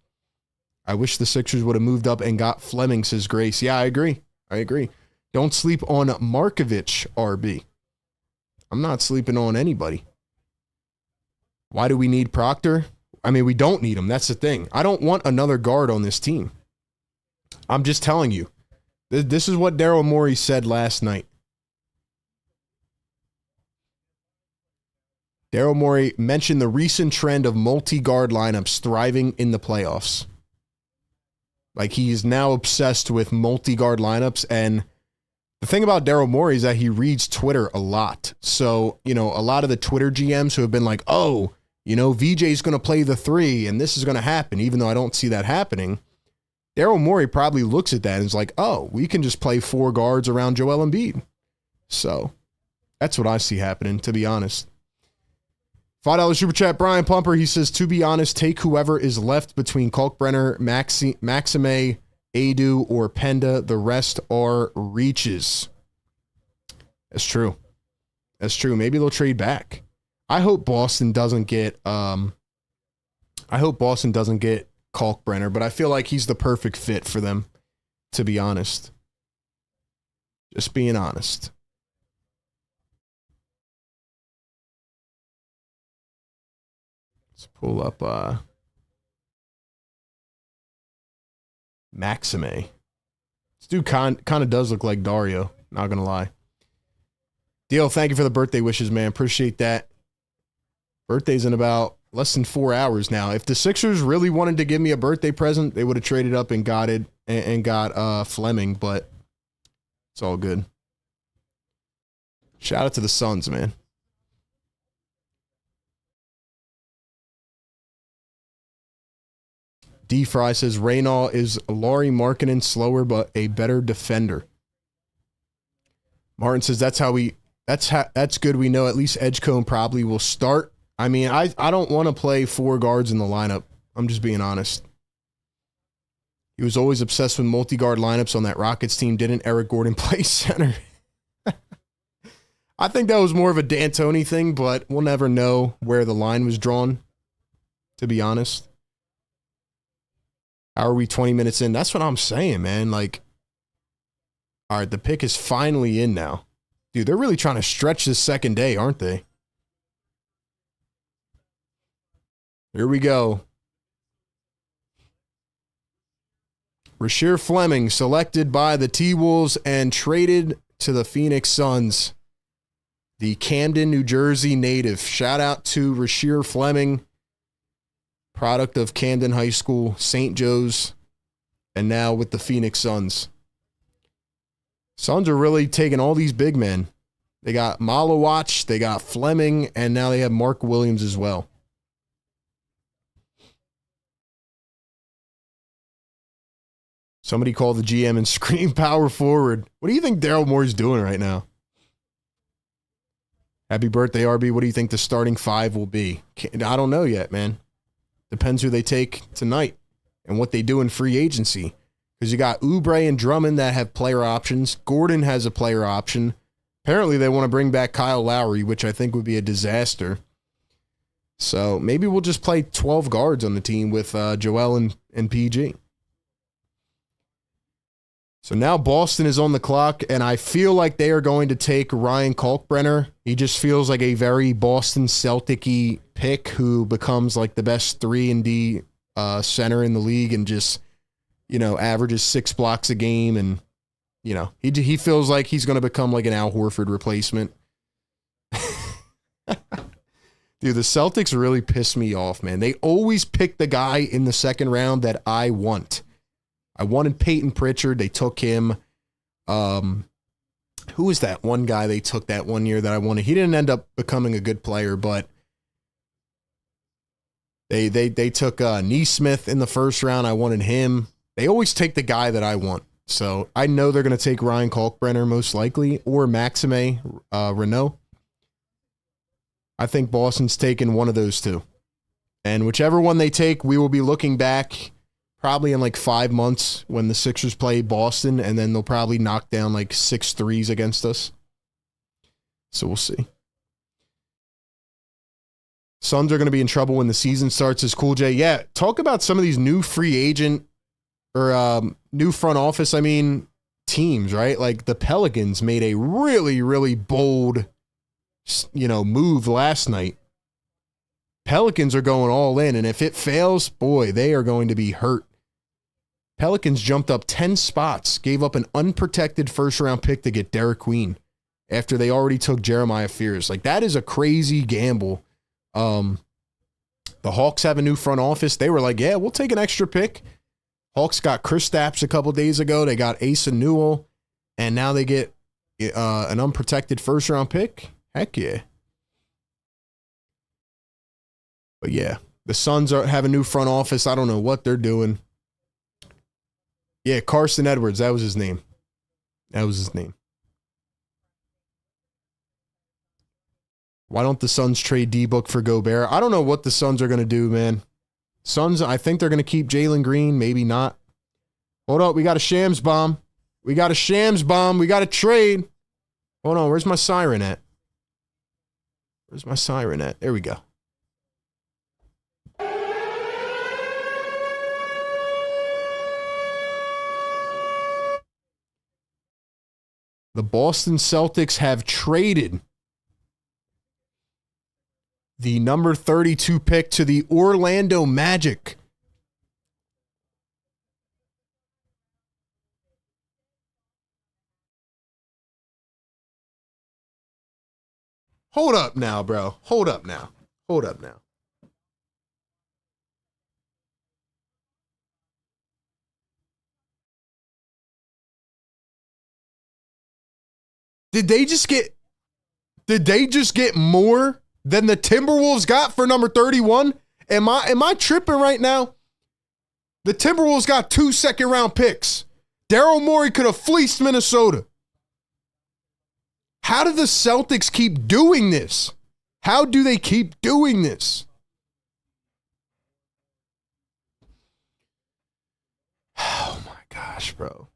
I wish the Sixers would have moved up and got Fleming, says Grace. Yeah, I agree. Don't sleep on Markovich, RB. I'm not sleeping on anybody. Why do we need Proctor? I mean, we don't need him. That's the thing. I don't want another guard on this team. I'm just telling you. This is what Daryl Morey said last night. Daryl Morey mentioned the recent trend of multi-guard lineups thriving in the playoffs. Like, he's now obsessed with multi-guard lineups, and the thing about Daryl Morey is that he reads Twitter a lot. So, a lot of the Twitter GMs who have been like, oh, VJ's going to play the 3, and this is going to happen, even though I don't see that happening. Daryl Morey probably looks at that and is like, oh, we can just play 4 guards around Joel Embiid. So, that's what I see happening, to be honest. $5 super chat, Brian Pumper. He says, to be honest, take whoever is left between Kalkbrenner, Maxime, Adu, or Penda. The rest are reaches. That's true. Maybe they'll trade back. I hope Boston doesn't get Kalkbrenner, but I feel like he's the perfect fit for them, to be honest. Just being honest. Let's pull up Maxime. This dude kind of does look like Dario, not gonna lie. Deal, thank you for the birthday wishes, man. Appreciate that. Birthday's in about less than 4 hours now. If the Sixers really wanted to give me a birthday present, they would have traded up and got it and got Fleming, but it's all good. Shout out to the Suns, man. D. Fry says Reynaud is Lauri Markkanen slower, but a better defender. Martin says that's good. We know at least Edgecomb probably will start. I mean, I don't want to play 4 guards in the lineup. I'm just being honest. He was always obsessed with multi-guard lineups on that Rockets team. Didn't Eric Gordon play center? I think that was more of a D'Antoni thing, but we'll never know where the line was drawn, to be honest. How are we 20 minutes in? That's what I'm saying, man. Like, all right, the pick is finally in now. Dude, they're really trying to stretch this second day, aren't they? Here we go. Rasheer Fleming selected by the T-Wolves and traded to the Phoenix Suns. The Camden, New Jersey native. Shout out to Rasheer Fleming. Product of Camden High School, St. Joe's, and now with the Phoenix Suns. Suns are really taking all these big men. They got Malowach, they got Fleming, and now they have Mark Williams as well. Somebody call the GM and scream power forward. What do you think Daryl Morey's doing right now? Happy birthday, RB. What do you think the starting 5 will be? I don't know yet, man. Depends who they take tonight and what they do in free agency. Because you got Oubre and Drummond that have player options. Gordon has a player option. Apparently they want to bring back Kyle Lowry, which I think would be a disaster. So maybe we'll just play 12 guards on the team with Joel and PG. So now Boston is on the clock, and I feel like they are going to take Ryan Kalkbrenner. He just feels like a very Boston Celtic-y pick who becomes like the best 3-and-D center in the league and just, averages 6 blocks a game. And, he feels like he's going to become like an Al Horford replacement. Dude, the Celtics really piss me off, man. They always pick the guy in the second round that I want. I wanted Peyton Pritchard. They took him. Who was that one guy they took that one year that I wanted? He didn't end up becoming a good player, but they took Neesmith in the first round. I wanted him. They always take the guy that I want. So I know they're going to take Ryan Kalkbrenner most likely, or Maxime Renault. I think Boston's taking one of those two. And whichever one they take, we will be looking back probably in like 5 months when the Sixers play Boston, and then they'll probably knock down like 6 threes against us. So we'll see. Suns are going to be in trouble when the season starts, as Cool J. Yeah, talk about some of these new free agent or new front office, teams, right? Like the Pelicans made a really, really bold, move last night. Pelicans are going all in, and if it fails, boy, they are going to be hurt. Pelicans jumped up 10 spots, gave up an unprotected first-round pick to get Derek Queen after they already took Jeremiah Fears. Like, that is a crazy gamble. The Hawks have a new front office. They were like, yeah, we'll take an extra pick. Hawks got Kristaps a couple days ago. They got Asa Newell, and now they get an unprotected first-round pick. Heck yeah. But yeah, the Suns have a new front office. I don't know what they're doing. Yeah, Carson Edwards. That was his name. Why don't the Suns trade D-Book for Gobert? I don't know what the Suns are going to do, man. Suns, I think they're going to keep Jalen Green. Maybe not. Hold up. We got a Shams bomb. We got a trade. Hold on. Where's my siren at? There we go. The Boston Celtics have traded the number 32 pick to the Orlando Magic. Hold up now, bro. Hold up now. Did they just get more than the Timberwolves got for number 31? Am I tripping right now? The Timberwolves got 2 second-round picks. Daryl Morey could have fleeced Minnesota. How do the Celtics keep doing this? How do they keep doing this? Oh my gosh, bro.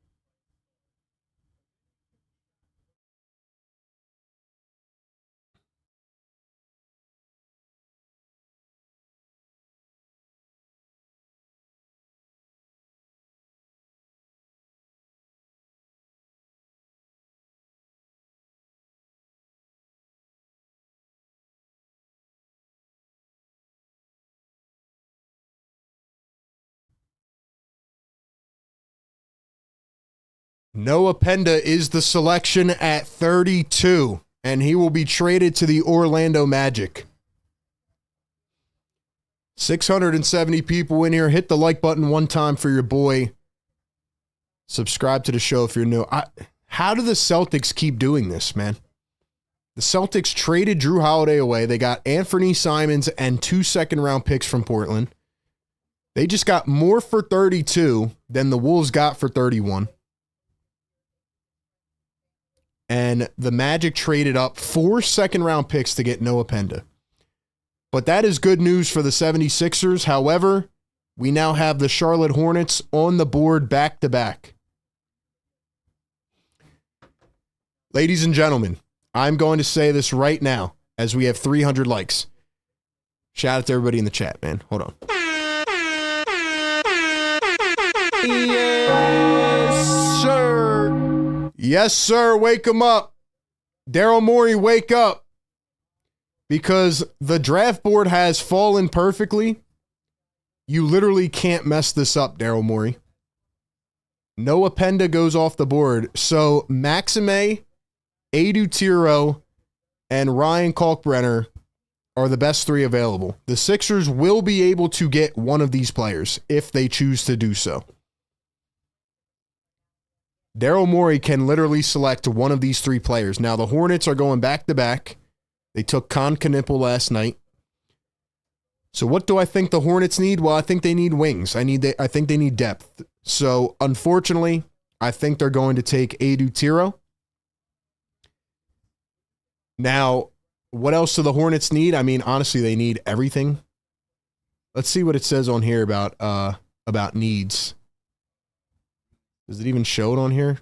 Noah Penda is the selection at 32, and he will be traded to the Orlando Magic. 670 people in here. Hit the like button one time for your boy. Subscribe to the show if you're new. How do the Celtics keep doing this, man? The Celtics traded Drew Holiday away. They got Anthony Simons and 2 second-round picks from Portland. They just got more for 32 than the Wolves got for 31. And the Magic traded up 4 second-round picks to get Noah Penda. But that is good news for the 76ers. However, we now have the Charlotte Hornets on the board back-to-back. Ladies and gentlemen, I'm going to say this right now as we have 300 likes. Shout out to everybody in the chat, man. Hold on. Yes, sir. Yes, sir. Wake him up. Daryl Morey, wake up. Because the draft board has fallen perfectly. You literally can't mess this up, Daryl Morey. Noah Penda goes off the board. So Maxime, Adu Tiro, and Ryan Kalkbrenner are the best three available. The Sixers will be able to get one of these players if they choose to do so. Daryl Morey can literally select one of these three players. Now, the Hornets are going back-to-back. They took Con Knipple last night. So what do I think the Hornets need? Well, I think they need wings. I think they need depth. So, unfortunately, I think they're going to take Adu Tiro. Now, what else do the Hornets need? I mean, honestly, they need everything. Let's see what it says on here about needs. Does it even show it on here?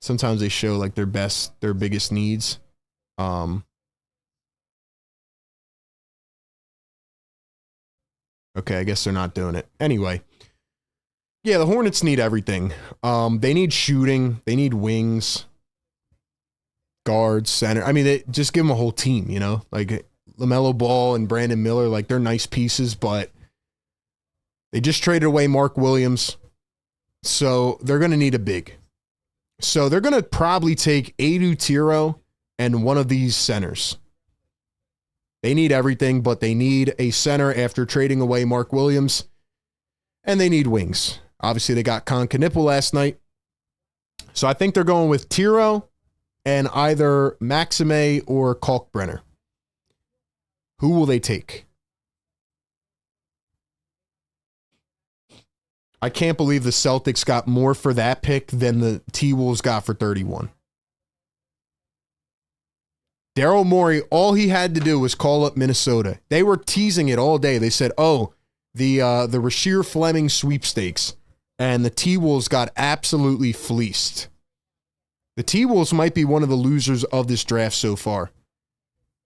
Sometimes they show like their biggest needs. Okay, I guess they're not doing it. Anyway. Yeah, the Hornets need everything. They need shooting. They need wings. Guards, center. I mean, they just give them a whole team, you know? Like LaMelo Ball and Brandon Miller, like they're nice pieces, but they just traded away Mark Williams. So they're going to need a big. So they're going to probably take Adu Tiro and one of these centers. They need everything, but they need a center after trading away Mark Williams. And they need wings. Obviously, they got Con Knipple last night. So I think they're going with Tiro and either Maxime or Kalkbrenner. Who will they take? I can't believe the Celtics got more for that pick than the T-Wolves got for 31. Daryl Morey, all he had to do was call up Minnesota. They were teasing it all day. They said, oh, the Rasheer Fleming sweepstakes. And the T-Wolves got absolutely fleeced. The T-Wolves might be one of the losers of this draft so far.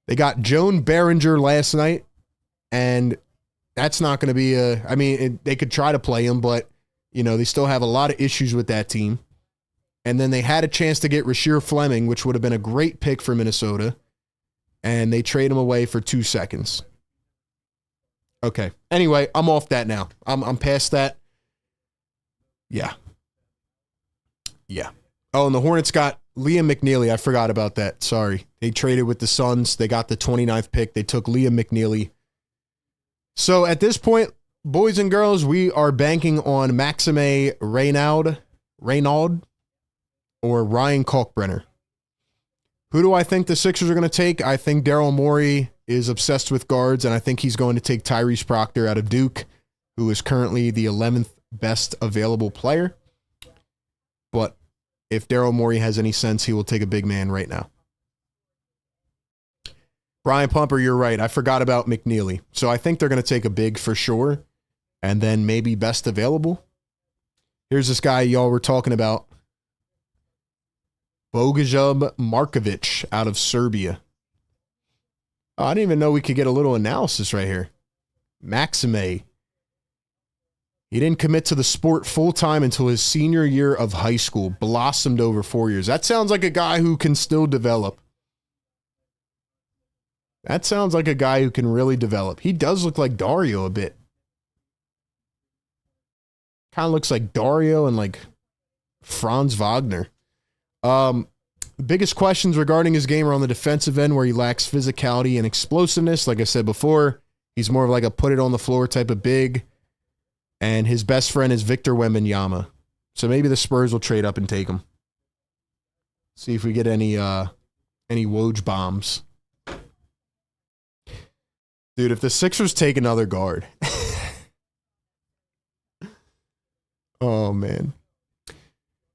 They got Joan Behringer last night, and that's not going to be they could try to play him, but, you know, they still have a lot of issues with that team. And then they had a chance to get Rasheer Fleming, which would have been a great pick for Minnesota, and they trade him away for 2 seconds. Okay. Anyway, I'm off that now. I'm past that. Yeah. Oh, and the Hornets got Liam McNeely. I forgot about that. Sorry. They traded with the Suns. They got the 29th pick. They took Liam McNeely. So at this point, boys and girls, we are banking on Maxime Reynaud or Ryan Kalkbrenner. Who do I think the Sixers are going to take? I think Daryl Morey is obsessed with guards, and I think he's going to take Tyrese Proctor out of Duke, who is currently the 11th best available player. But if Daryl Morey has any sense, he will take a big man right now. Brian Pumper, you're right. I forgot about McNeely. So I think they're going to take a big for sure, and then maybe best available. Here's this guy y'all were talking about. Bogoljub Markovic out of Serbia. Oh, I didn't even know we could get a little analysis right here. Maxime. He didn't commit to the sport full-time until his senior year of high school. Blossomed over 4 years. That sounds like a guy who can still develop. That sounds like a guy who can really develop. He does look like Dario a bit. Kind of looks like Dario and like Franz Wagner. Biggest questions regarding his game are on the defensive end, where he lacks physicality and explosiveness. Like I said before, he's more of like a put it on the floor type of big. And his best friend is Victor Wembanyama. So maybe the Spurs will trade up and take him. See if we get any Woj bombs. Dude, if the Sixers take another guard. Oh, man.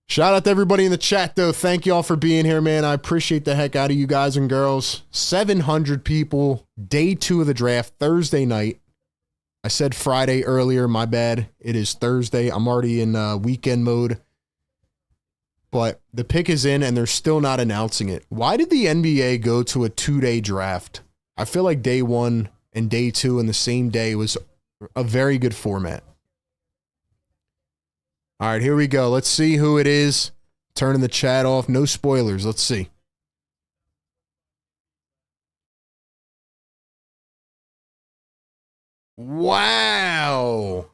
Shout out to everybody in the chat, though. Thank y'all for being here, man. I appreciate the heck out of you guys and girls. 700 people. Day 2 of the draft, Thursday night. I said Friday earlier, my bad. It is Thursday. I'm already in weekend mode. But the pick is in, and they're still not announcing it. Why did the NBA go to a 2-day draft? I feel like day 1 and day 2 in the same day was a very good format. All right, here we go. Let's see who it is. Turning the chat off. No spoilers. Let's see. Wow.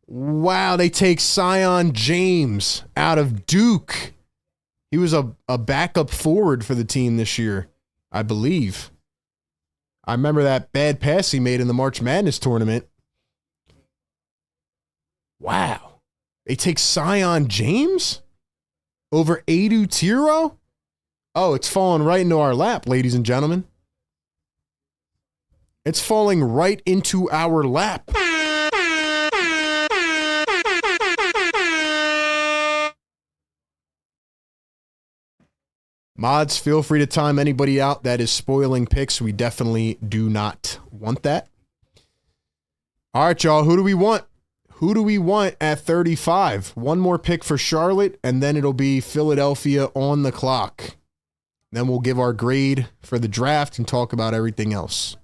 Wow, they take Sion James out of Duke. He was a backup forward for the team this year, I believe. I remember that bad pass he made in the March Madness tournament. Wow. They take Sion James over Adu Tiro? Oh, it's falling right into our lap, ladies and gentlemen. It's falling right into our lap. Mods, feel free to time anybody out that is spoiling picks. We definitely do not want that. All right, y'all. Who do we want? Who do we want at 35? One more pick for Charlotte, and then it'll be Philadelphia on the clock. Then we'll give our grade for the draft and talk about everything else.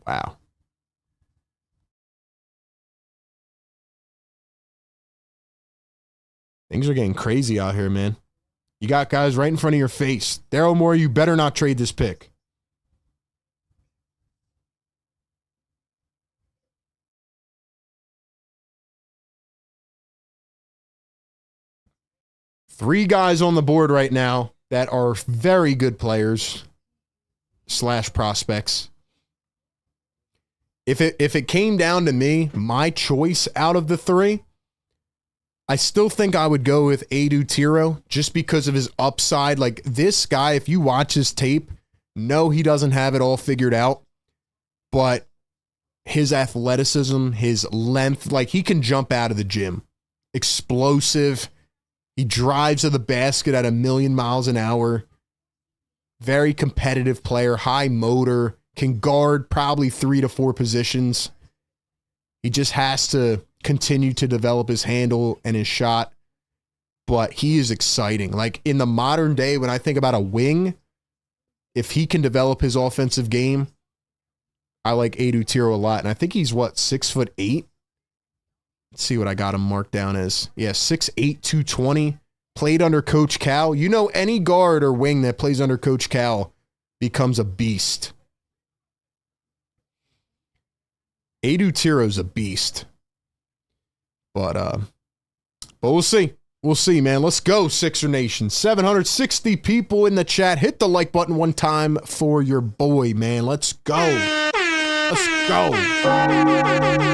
Wow. Things are getting crazy out here, man. You got guys right in front of your face. Daryl Morey, you better not trade this pick. Three guys on the board right now that are very good players / prospects. If it came down to me, my choice out of the three, I still think I would go with Adu Tiro just because of his upside. Like this guy, if you watch his tape, no, he doesn't have it all figured out, but his athleticism, his length, like he can jump out of the gym. Explosive. He drives to the basket at 1,000,000 miles an hour. Very competitive player, high motor, can guard probably 3 to 4 positions. He just has to continue to develop his handle and his shot, but he is exciting. Like in the modern day, when I think about a wing, if he can develop his offensive game, I like Adu Tiro a lot. And I think he's 6'8". Let's see what I got him marked down as. Yeah, 6'8", 220. Played under Coach Cal. You know, any guard or wing that plays under Coach Cal becomes a beast. Adu Tiro's a beast. But we'll see. We'll see, man. Let's go, Sixer Nation. 760 people in the chat. Hit the like button one time for your boy, man. Let's go. Let's go.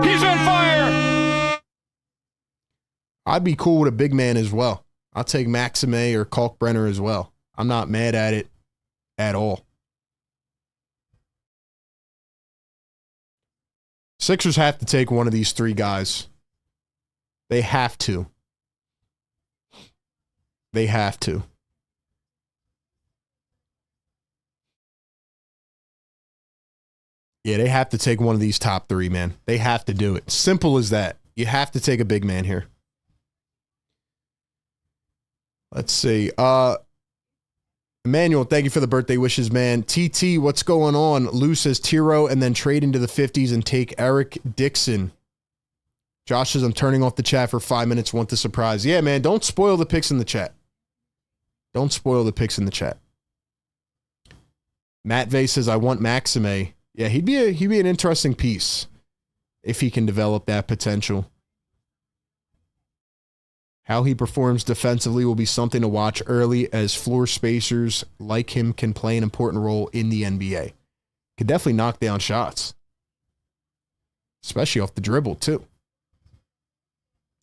He's on fire. I'd be cool with a big man as well. I'll take Maxime or Kalkbrenner as well. I'm not mad at it at all. Sixers have to take one of these three guys. They have to. They have to. Yeah, they have to take one of these top three, man. They have to do it. Simple as that. You have to take a big man here. Let's see. Emmanuel, thank you for the birthday wishes, man. TT, what's going on? Lou says Tiro and then trade into the 50s and take Eric Dixon. Josh says, I'm turning off the chat for 5 minutes. Want the surprise. Yeah, man, don't spoil the picks in the chat. Don't spoil the picks in the chat. Matt Vay says, I want Maxime. Yeah, he'd be an interesting piece if he can develop that potential. How he performs defensively will be something to watch early, as floor spacers like him can play an important role in the NBA. Could definitely knock down shots, especially off the dribble, too.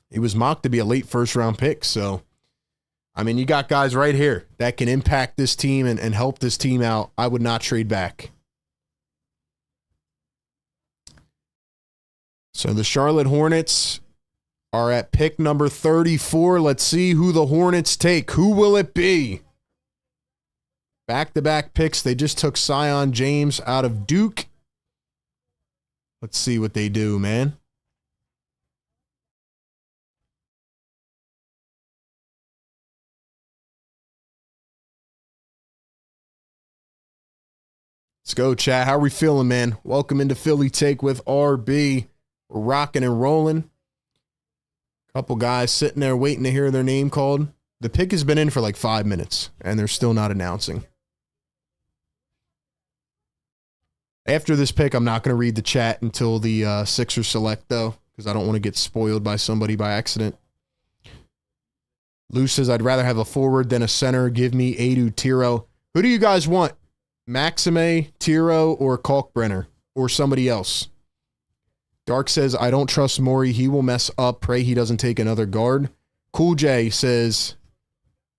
He was mocked to be a late first-round pick, so, I mean, you got guys right here that can impact this team and help this team out. I would not trade back. So the Charlotte Hornets are at pick number 34. Let's see who the Hornets take. Who will it be? Back-to-back picks. They just took Sion James out of Duke. Let's see what they do, man. Let's go, chat. How are we feeling, man? Welcome into Philly Take with RB. We're rocking and rolling. Couple guys sitting there waiting to hear their name called. The pick has been in for like 5 minutes, and they're still not announcing. After this pick, I'm not going to read the chat until the Sixers select, though, because I don't want to get spoiled by somebody by accident. Lou says, I'd rather have a forward than a center. Give me Adu Tiro. Who do you guys want? Maxime, Tiro, or Kalkbrenner? Or somebody else? Dark says, I don't trust Morey. He will mess up. Pray he doesn't take another guard. Cool J says,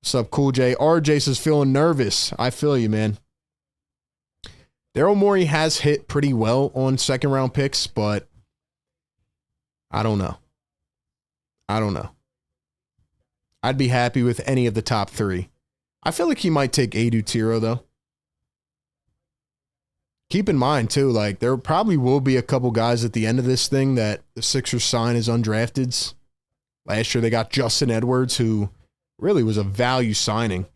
what's up, Cool J? RJ says, feeling nervous. I feel you, man. Daryl Morey has hit pretty well on second-round picks, but I don't know. I'd be happy with any of the top 3. I feel like he might take Adu Tiro, though. Keep in mind, too, like, there probably will be a couple guys at the end of this thing that the Sixers sign as undrafteds. Last year, they got Justin Edwards, who really was a value signing.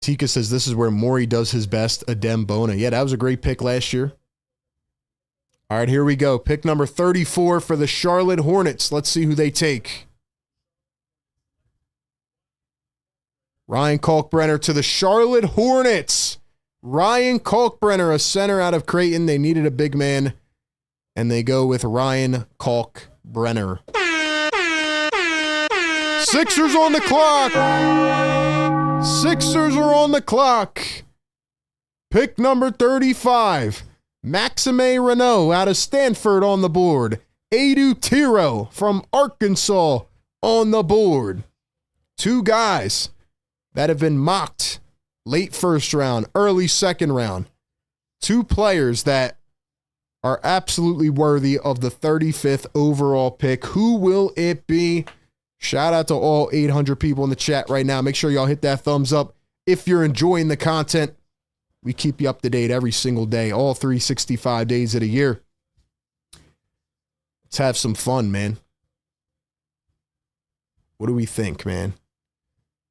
Tika says this is where Morey does his best. Adem Bona. Yeah, that was a great pick last year. All right, here we go. Pick number 34 for the Charlotte Hornets. Let's see who they take. Ryan Kalkbrenner to the Charlotte Hornets. Ryan Kalkbrenner, a center out of Creighton. They needed a big man, and they go with Ryan Kalkbrenner. Sixers on the clock. Sixers are on the clock. Pick number 35. Maxime Renault out of Stanford on the board. Adu Tiro from Arkansas on the board. 2 guys that have been mocked late first round, early second round. 2 players that are absolutely worthy of the 35th overall pick. Who will it be? Shout out to all 800 people in the chat right now. Make sure y'all hit that thumbs up if you're enjoying the content. We keep you up to date every single day, all 365 days of the year. Let's have some fun, man. What do we think, man?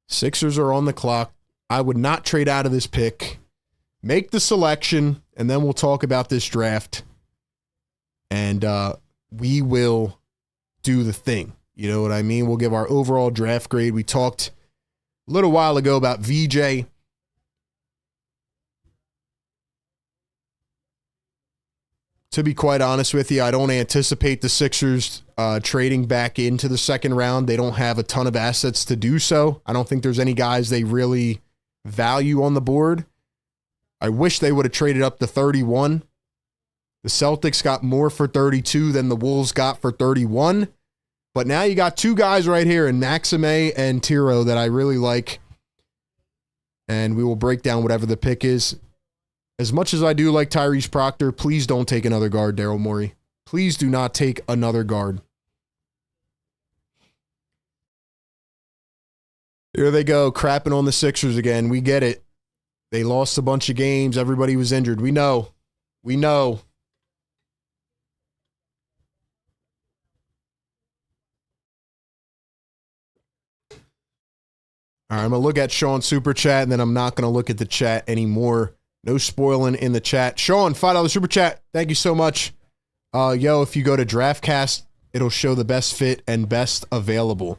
Sixers are on the clock. I would not trade out of this pick. Make the selection, and then we'll talk about this draft. And we will do the thing. You know what I mean? We'll give our overall draft grade. We talked a little while ago about VJ. To be quite honest with you, I don't anticipate the Sixers trading back into the second round. They don't have a ton of assets to do so. I don't think there's any guys they really value on the board. I wish they would have traded up to 31. The Celtics got more for 32 than the Wolves got for 31. But now you got 2 guys right here in Maxime and Tiro that I really like. And we will break down whatever the pick is. As much as I do like Tyrese Proctor, please don't take another guard, Daryl Morey. Please do not take another guard. Here they go, crapping on the Sixers again. We get it. They lost a bunch of games. Everybody was injured. We know. We know. All right, I'm going to look at Sean's super chat, and then I'm not going to look at the chat anymore. No spoiling in the chat. Sean, $5 super chat. Thank you so much. Yo, if you go to DraftCast, it'll show the best fit and best available.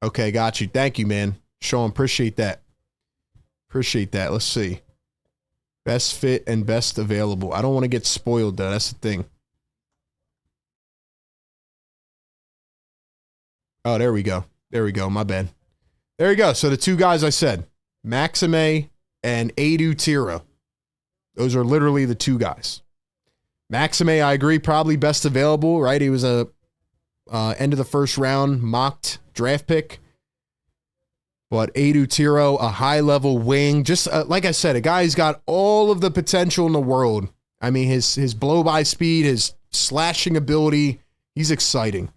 Okay, got you. Thank you, man. Sean, appreciate that. Appreciate that. Let's see. Best fit and best available. I don't want to get spoiled, though. That's the thing. Oh, there we go. There we go. My bad. There you go. So the 2 guys I said, Maxime and Adu Tiro. Those are literally the 2 guys. Maxime, I agree, probably best available, right? He was a end of the first round mocked draft pick. But Adu Tiro, a high-level wing. Just like I said, a guy who's got all of the potential in the world. I mean, his blow-by speed, his slashing ability, he's exciting.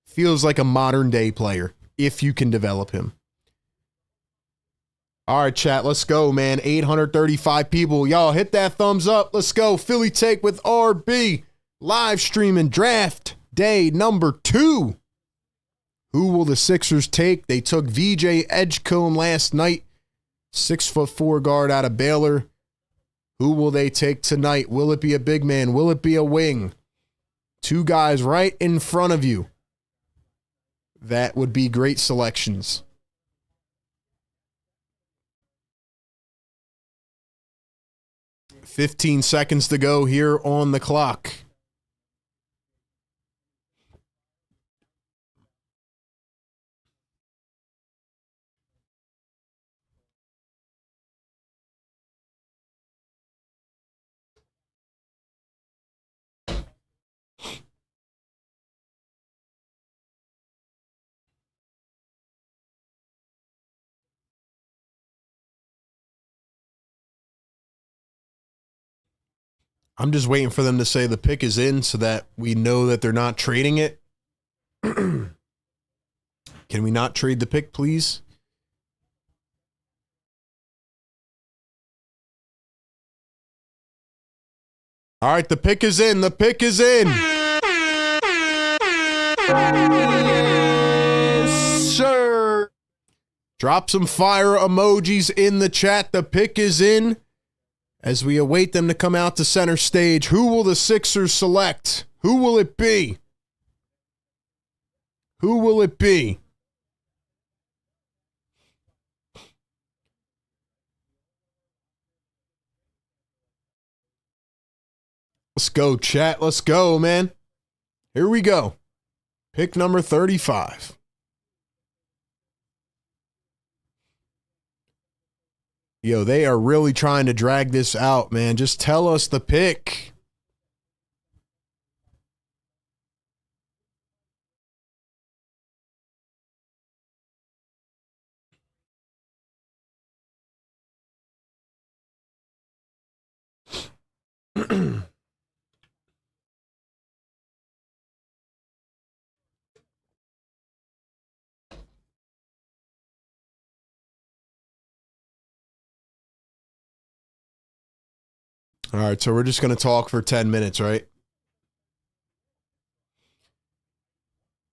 Feels like a modern-day player, if you can develop him. All right, chat, let's go, man. 835 people. Y'all hit that thumbs up. Let's go. Philly Take with RB. Live streaming draft day number 2. Who will the Sixers take? They took VJ Edgecomb last night. 6'4" guard out of Baylor. Who will they take tonight? Will it be a big man? Will it be a wing? Two guys right in front of you. That would be great selections. $15 seconds to go here on the clock. I'm just waiting for them to say the pick is in so that we know that they're not trading it. Can we not trade the pick, please? All right, the pick is in. The pick is in. Yes, sir. Drop some fire emojis in the chat. The pick is in. As we await them to come out to center stage, who will the Sixers select? Who will it be? Who will it be? Let's go, chat. Let's go, man. Here we go. Pick number 35. Yo, they are really trying to drag this out, man. Just tell us the pick. All right, so we're just going to talk for 10 minutes, right?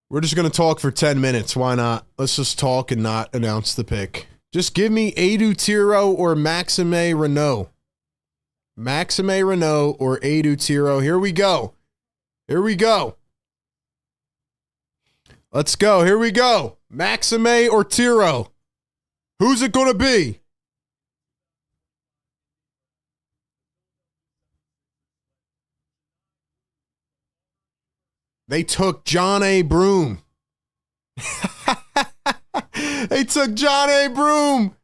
We're just going to talk for 10 minutes. Why not? Let's just talk and not announce the pick. Just give me Edu Tiro or Maxime Renault. Maxime Renault or Edu Tiro. Here we go. Here we go. Let's go. Here we go. Maxime or Tiro. Who's it going to be? They took Johni Broome. They took Johni Broome.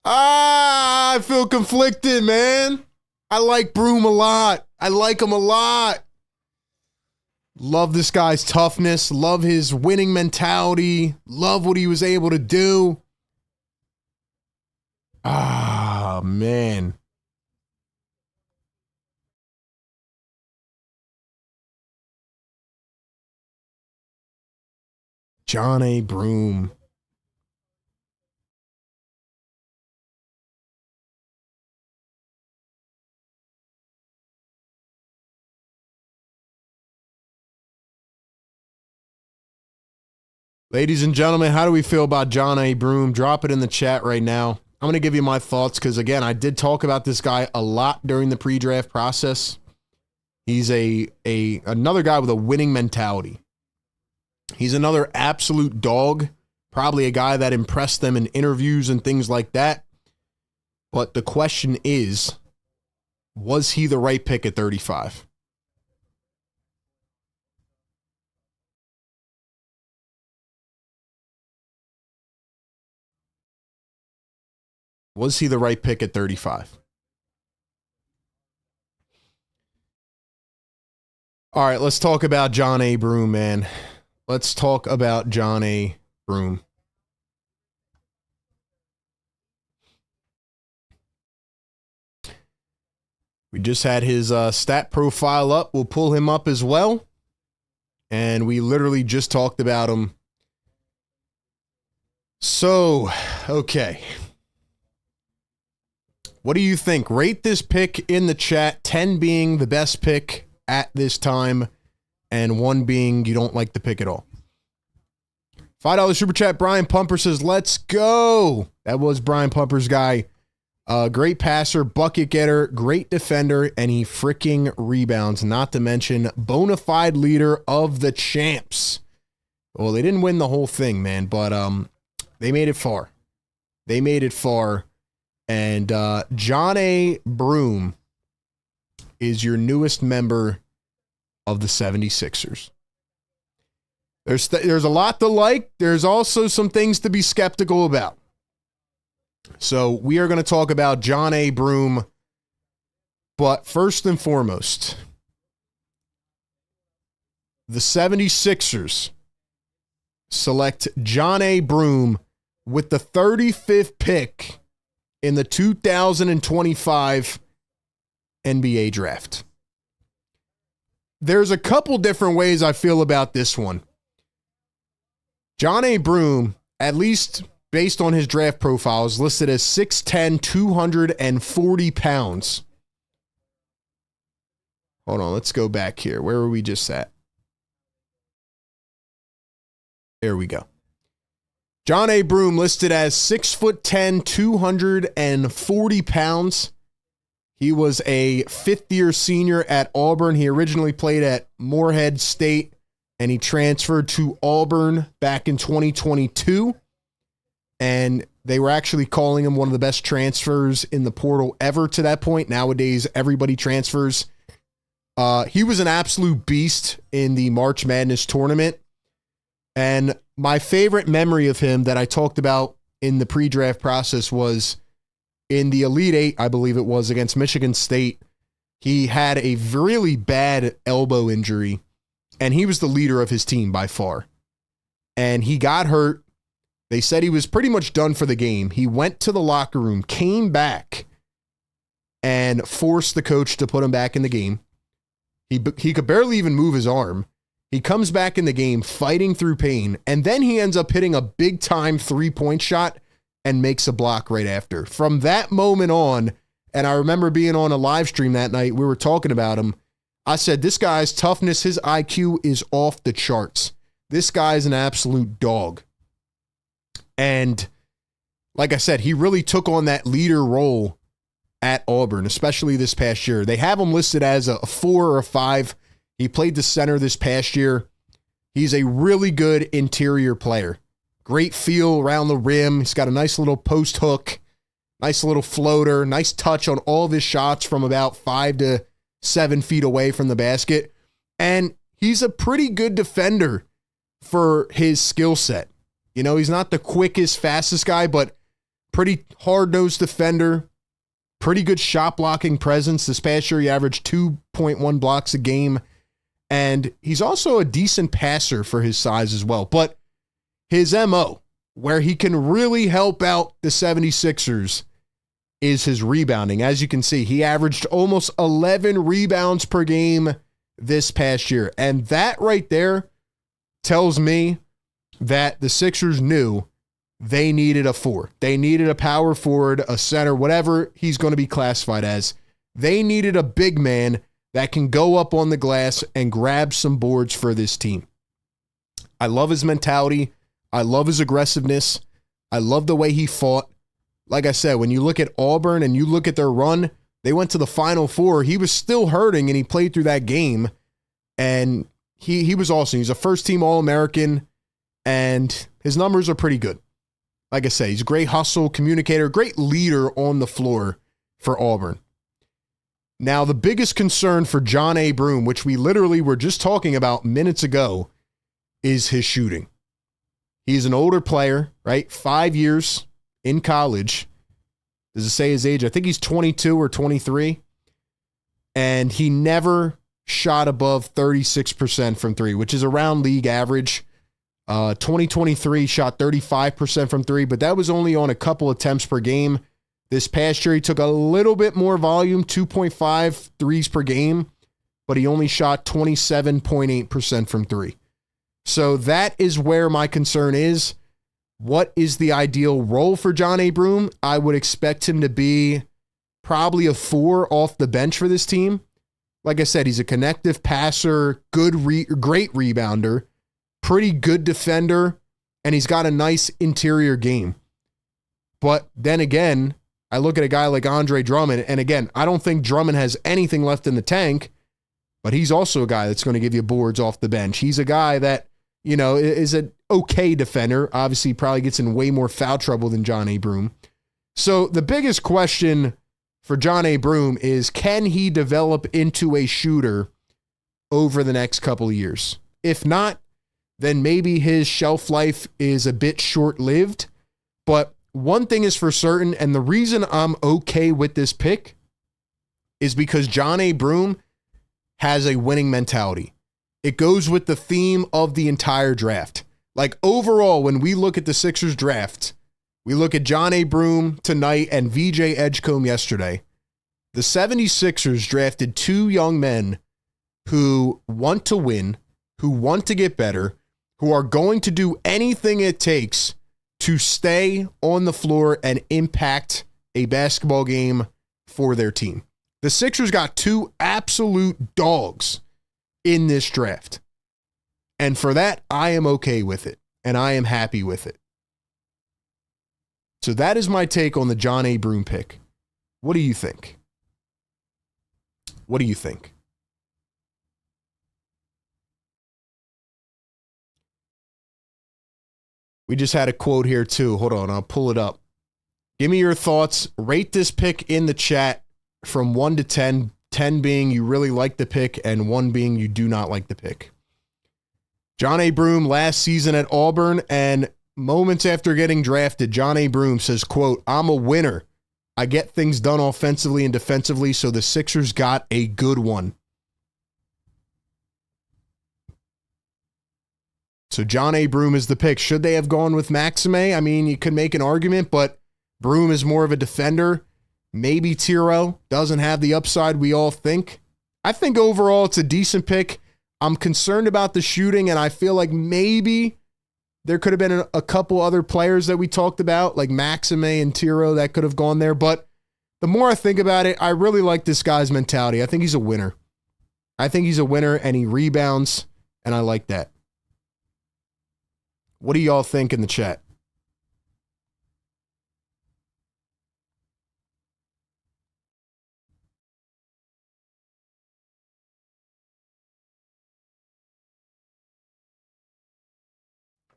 I feel conflicted, man. I like Broome a lot. I like him a lot. Love this guy's toughness. Love his winning mentality. Love what he was able to do. Man. Johni Broome. Ladies and gentlemen, how do we feel about Johni Broome? Drop it in the chat right now. I'm going to give you my thoughts because, again, I did talk about this guy a lot during the pre-draft process. He's another guy with a winning mentality. He's another absolute dog, probably a guy that impressed them in interviews and things like that. But the question is, was he the right pick at 35? Was he the right pick at 35? All right, let's talk about Johni Broome, man. Let's talk about Johni Broome. We just had his stat profile up. We'll pull him up as well. And we literally just talked about him. So, okay. What do you think? Rate this pick in the chat. 10 being the best pick at this time, and 1 being you don't like the pick at all. $5 super chat. Brian Pumper says, let's go. That was Brian Pumper's guy Great passer, bucket getter, great defender, and he freaking rebounds, not to mention bona fide leader of the champs. Well, they didn't win the whole thing, man, but they made it far. They made it far. And Johni Broome is your newest member of the 76ers. There's a lot to like. There's also some things to be skeptical about. So we are going to talk about Johni Broome. But first and foremost, the 76ers select Johni Broome with the 35th pick in the 2025 NBA draft. There's a couple different ways I feel about this one. Johni Broome, at least based on his draft profile, is listed as 6'10", 240 pounds. Hold on, let's go back here. Where were we just at? There we go. Johni Broome listed as 6'10", 240 pounds. He was a fifth-year senior at Auburn. He originally played at Morehead State, and he transferred to Auburn back in 2022. And they were actually calling him one of the best transfers in the portal ever to that point. Nowadays, everybody transfers. He was an absolute beast in the March Madness tournament. And my favorite memory of him that I talked about in the pre-draft process was in the Elite Eight, I believe it was, against Michigan State. He had a really bad elbow injury, and he was the leader of his team by far. And he got hurt. They said he was pretty much done for the game. He went to the locker room, came back, and forced the coach to put him back in the game. He could barely even move his arm. He comes back in the game fighting through pain, and then he ends up hitting a big-time three-point shot and makes a block right after. From that moment on, and I remember being on a live stream that night, we were talking about him. I said, this guy's toughness, his IQ is off the charts. This guy's an absolute dog. And like I said, he really took on that leader role at Auburn, especially this past year. They have him listed as a 4 or a 5. He played the center this past year. He's a really good interior player. Great feel around the rim. He's got a nice little post hook, nice little floater, nice touch on all of his shots from about 5 to 7 feet away from the basket. And he's a pretty good defender for his skill set. You know, he's not the quickest, fastest guy, but pretty hard-nosed defender, pretty good shot blocking presence. This past year, he averaged 2.1 blocks a game. And he's also a decent passer for his size as well. But his MO, where he can really help out the 76ers, is his rebounding. As you can see, he averaged almost 11 rebounds per game this past year. And that right there tells me that the Sixers knew they needed a 4. They needed a power forward, a center, whatever he's going to be classified as. They needed a big man that can go up on the glass and grab some boards for this team. I love his mentality. I love his aggressiveness. I love the way he fought. Like I said, when you look at Auburn and you look at their run, they went to the Final Four. He was still hurting, and he played through that game. And he was awesome. He's a first-team All-American, and his numbers are pretty good. Like I say, he's a great hustle communicator, great leader on the floor for Auburn. Now, the biggest concern for Johni Broome, which we literally were just talking about minutes ago, is his shooting. He's an older player, right? 5 years in college. Does it say his age? I think he's 22 or 23. And he never shot above 36% from three, which is around league average. 2023 shot 35% from three, but that was only on a couple attempts per game. This past year, he took a little bit more volume, 2.5 threes per game, but he only shot 27.8% from three. So that is where my concern is. What is the ideal role for Johni Broome? I would expect him to be probably a 4 off the bench for this team. Like I said, he's a connective passer, great rebounder, pretty good defender, and he's got a nice interior game. But then again, I look at a guy like Andre Drummond, and again, I don't think Drummond has anything left in the tank, but he's also a guy that's going to give you boards off the bench. He's a guy that, you know, is an okay defender. Obviously, probably gets in way more foul trouble than Johni Broome. So the biggest question for Johni Broome is, can he develop into a shooter over the next couple of years? If not, then maybe his shelf life is a bit short-lived. But one thing is for certain, and the reason I'm okay with this pick is because Johni Broome has a winning mentality. It goes with the theme of the entire draft. Like overall, when we look at the Sixers draft, we look at Johni Broome tonight and VJ Edgecomb yesterday. The 76ers drafted two young men who want to win, who want to get better, who are going to do anything it takes to stay on the floor and impact a basketball game for their team. The Sixers got two absolute dogs in this draft. And for that, I am okay with it. And I am happy with it. So that is my take on the Johni Broome pick. What do you think? What do you think? We just had a quote here too. Hold on, I'll pull it up. Give me your thoughts. Rate this pick in the chat from 1 to 10. 10 being you really like the pick and 1 being you do not like the pick. Johni Broome last season at Auburn, and moments after getting drafted, Johni Broome says, quote, "I'm a winner. I get things done offensively and defensively, so the Sixers got a good one." So Johni Broome is the pick. Should they have gone with Maxime? I mean, you could make an argument, but Broome is more of a defender. Maybe Tiro doesn't have the upside we all think. I think overall it's a decent pick. I'm concerned about the shooting, and I feel like maybe there could have been a couple other players that we talked about, like Maxime and Tiro, that could have gone there. But the more I think about it, I really like this guy's mentality. I think he's a winner. I think he's a winner, and he rebounds, and I like that. What do y'all think in the chat?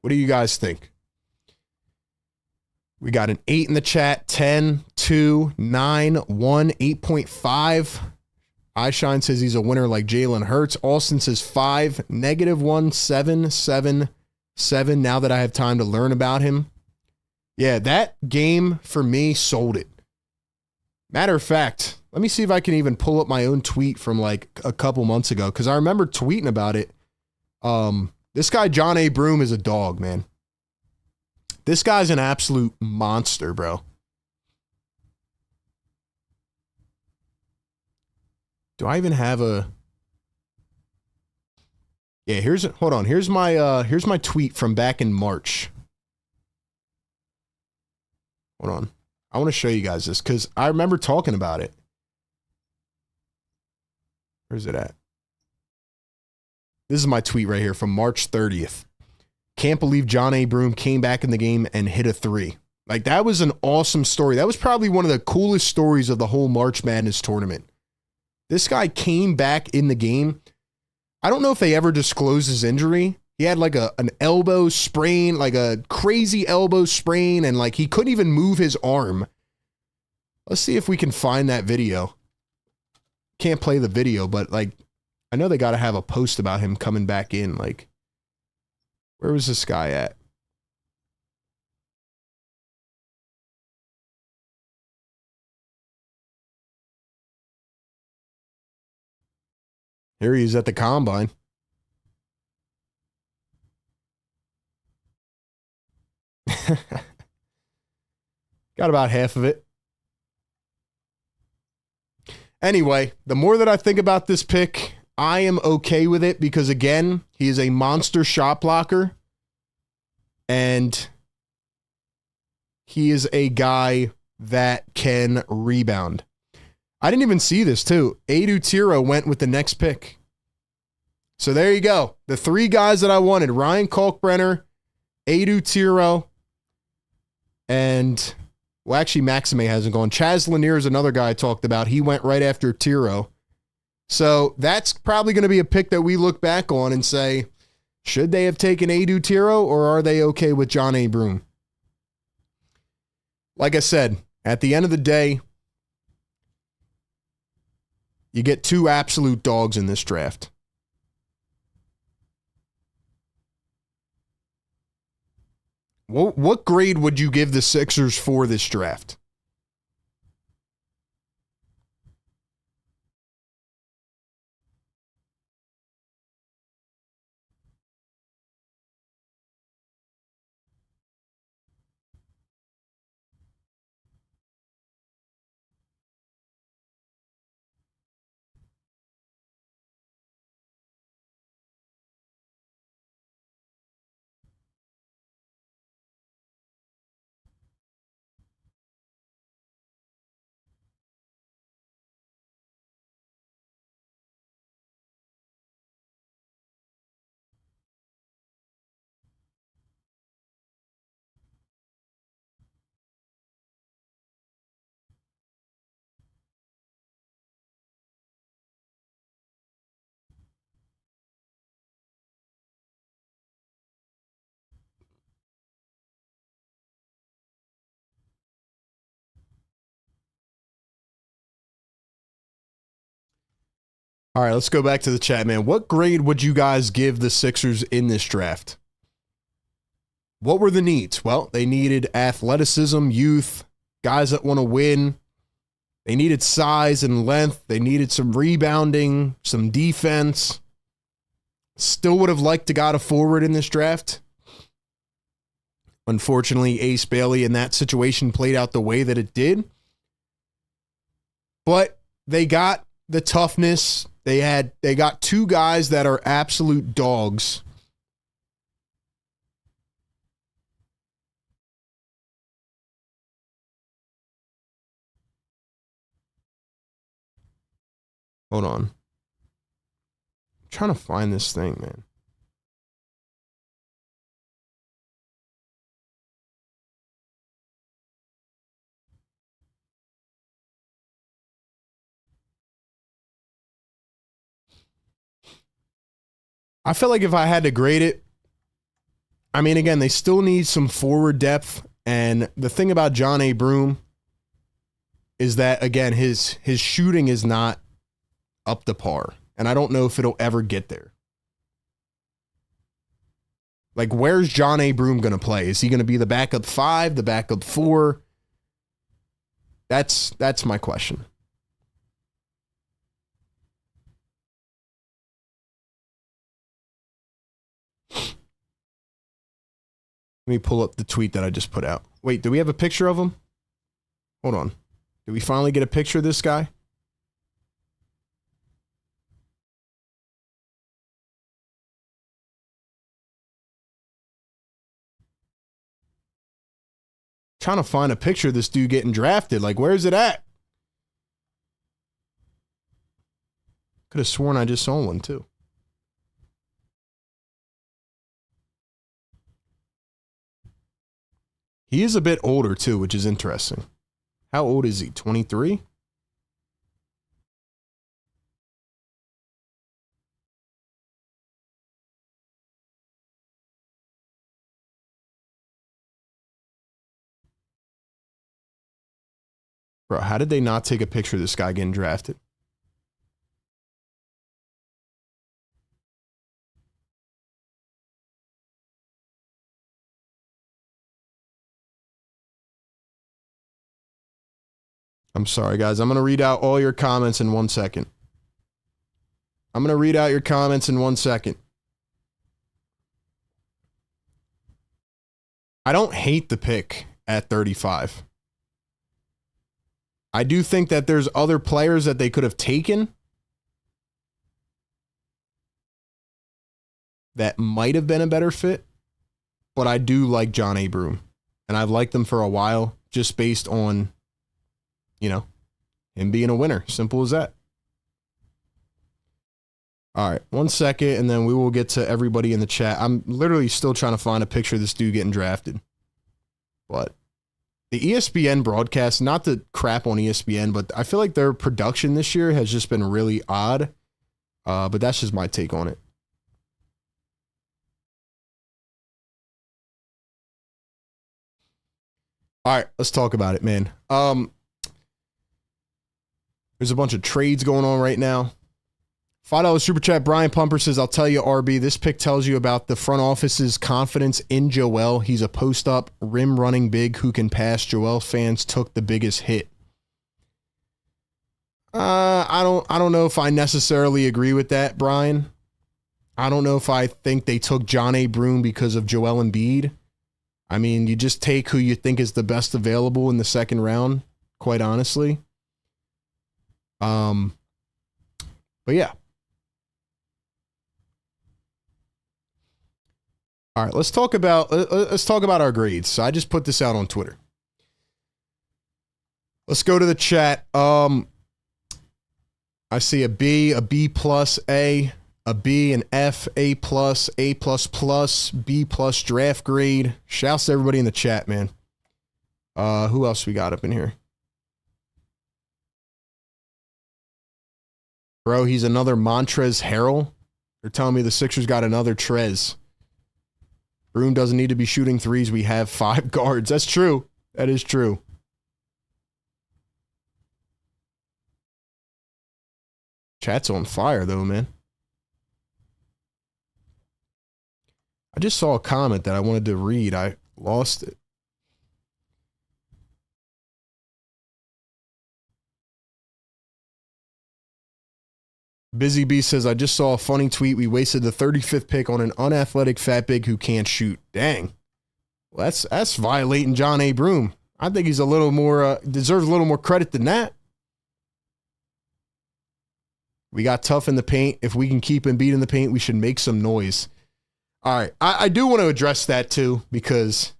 What do you guys think? We got an 8 in the chat, 10, 2, 9, 1, 8.5. Eyeshine says he's a winner like Jalen Hurts. Austin says 5, -1, 7, 7, 7. Now that I have time to learn about him. Yeah, that game for me sold it. Matter of fact, let me see if I can even pull up my own tweet from like a couple months ago, because I remember tweeting about it. This guy, Johni Broome, is a dog, man. This guy's an absolute monster, bro. Do I even have a... Yeah, hold on. Here's my tweet from back in March. Hold on. I want to show you guys this because I remember talking about it. Where's it at? This is my tweet right here from March 30th. Can't believe Johni Broome came back in the game and hit a 3. Like, that was an awesome story. That was probably one of the coolest stories of the whole March Madness tournament. This guy came back in the game. I don't know if they ever disclosed his injury. He had like an elbow sprain, like a crazy elbow sprain, and like he couldn't even move his arm. Let's see if we can find that video. Can't play the video, but like, I know they got to have a post about him coming back in. Like, where was this guy at? Here he is at the combine. Got about half of it. Anyway, the more that I think about this pick, I am okay with it because, again, he is a monster shot blocker. And he is a guy that can rebound. I didn't even see this, too. Adu Tiro went with the next pick. So there you go. The 3 guys that I wanted. Ryan Kalkbrenner, Adu Tiro, and Well, actually, Maxime hasn't gone. Chaz Lanier is another guy I talked about. He went right after Tiro. So that's probably going to be a pick that we look back on and say, should they have taken Adu Tiro, or are they okay with Johni Broome? Like I said, at the end of the day, you get two absolute dogs in this draft. What grade would you give the Sixers for this draft? All right, let's go back to the chat, man. What grade would you guys give the Sixers in this draft? What were the needs? Well, they needed athleticism, youth, guys that want to win. They needed size and length. They needed some rebounding, some defense. Still would have liked to got a forward in this draft. Unfortunately, Ace Bailey in that situation played out the way that it did. But they got the toughness. They got two guys that are absolute dogs. Hold on. I'm trying to find this thing, man. I feel like if I had to grade it, I mean, again, they still need some forward depth. And the thing about Johni Broome is that, again, his shooting is not up to par. And I don't know if it'll ever get there. Like, where's Johni Broome going to play? Is he going to be the backup 5, the backup 4? That's my question. Let me pull up the tweet that I just put out. Wait, do we have a picture of him? Hold on. Did we finally get a picture of this guy? Trying to find a picture of this dude getting drafted. Like, where's it at? Could have sworn I just saw one too. He is a bit older too, which is interesting. How old is he? 23? Bro, how did they not take a picture of this guy getting drafted? I'm sorry, guys. I'm going to read out all your comments in 1 second. I'm going to read out your comments in 1 second. I don't hate the pick at 35. I do think that there's other players that they could have taken that might have been a better fit, but I do like Johni Broome, and I've liked them for a while just based on, you know, him being a winner. Simple as that. All right, 1 second, and then we will get to everybody in the chat. I'm literally still trying to find a picture of this dude getting drafted, but the ESPN broadcast, not to crap on ESPN, but I feel like their production this year has just been really odd. But that's just my take on it. All right, let's talk about it, man. There's a bunch of trades going on right now. $5 super chat. Brian Pumper says, I'll tell you, RB, this pick tells you about the front office's confidence in Joel. He's a post-up, rim running big who can pass. Joel fans took the biggest hit. I don't know if I necessarily agree with that, Brian. I don't know if I think they took Johni Broome because of Joel Embiid. I mean, you just take who you think is the best available in the second round, quite honestly. But yeah. All right, let's talk about our grades. So I just put this out on Twitter. Let's go to the chat. I see a B plus, A B, an F, A plus, B plus draft grade. Shouts to everybody in the chat, man. Who else we got up in here? Bro, he's another Montrezl Harrell. They're telling me the Sixers got another Trez. Broome doesn't need to be shooting threes. We have 5 guards. That's true. That is true. Chat's on fire, though, man. I just saw a comment that I wanted to read. I lost it. Busy Bee says, I just saw a funny tweet. We wasted the 35th pick on an unathletic fat big who can't shoot. Dang. Well, that's violating Johni Broome. I think he's a little more, deserves a little more credit than that. We got tough in the paint. If we can keep Embiid in the paint, we should make some noise. All right. I do want to address that too, because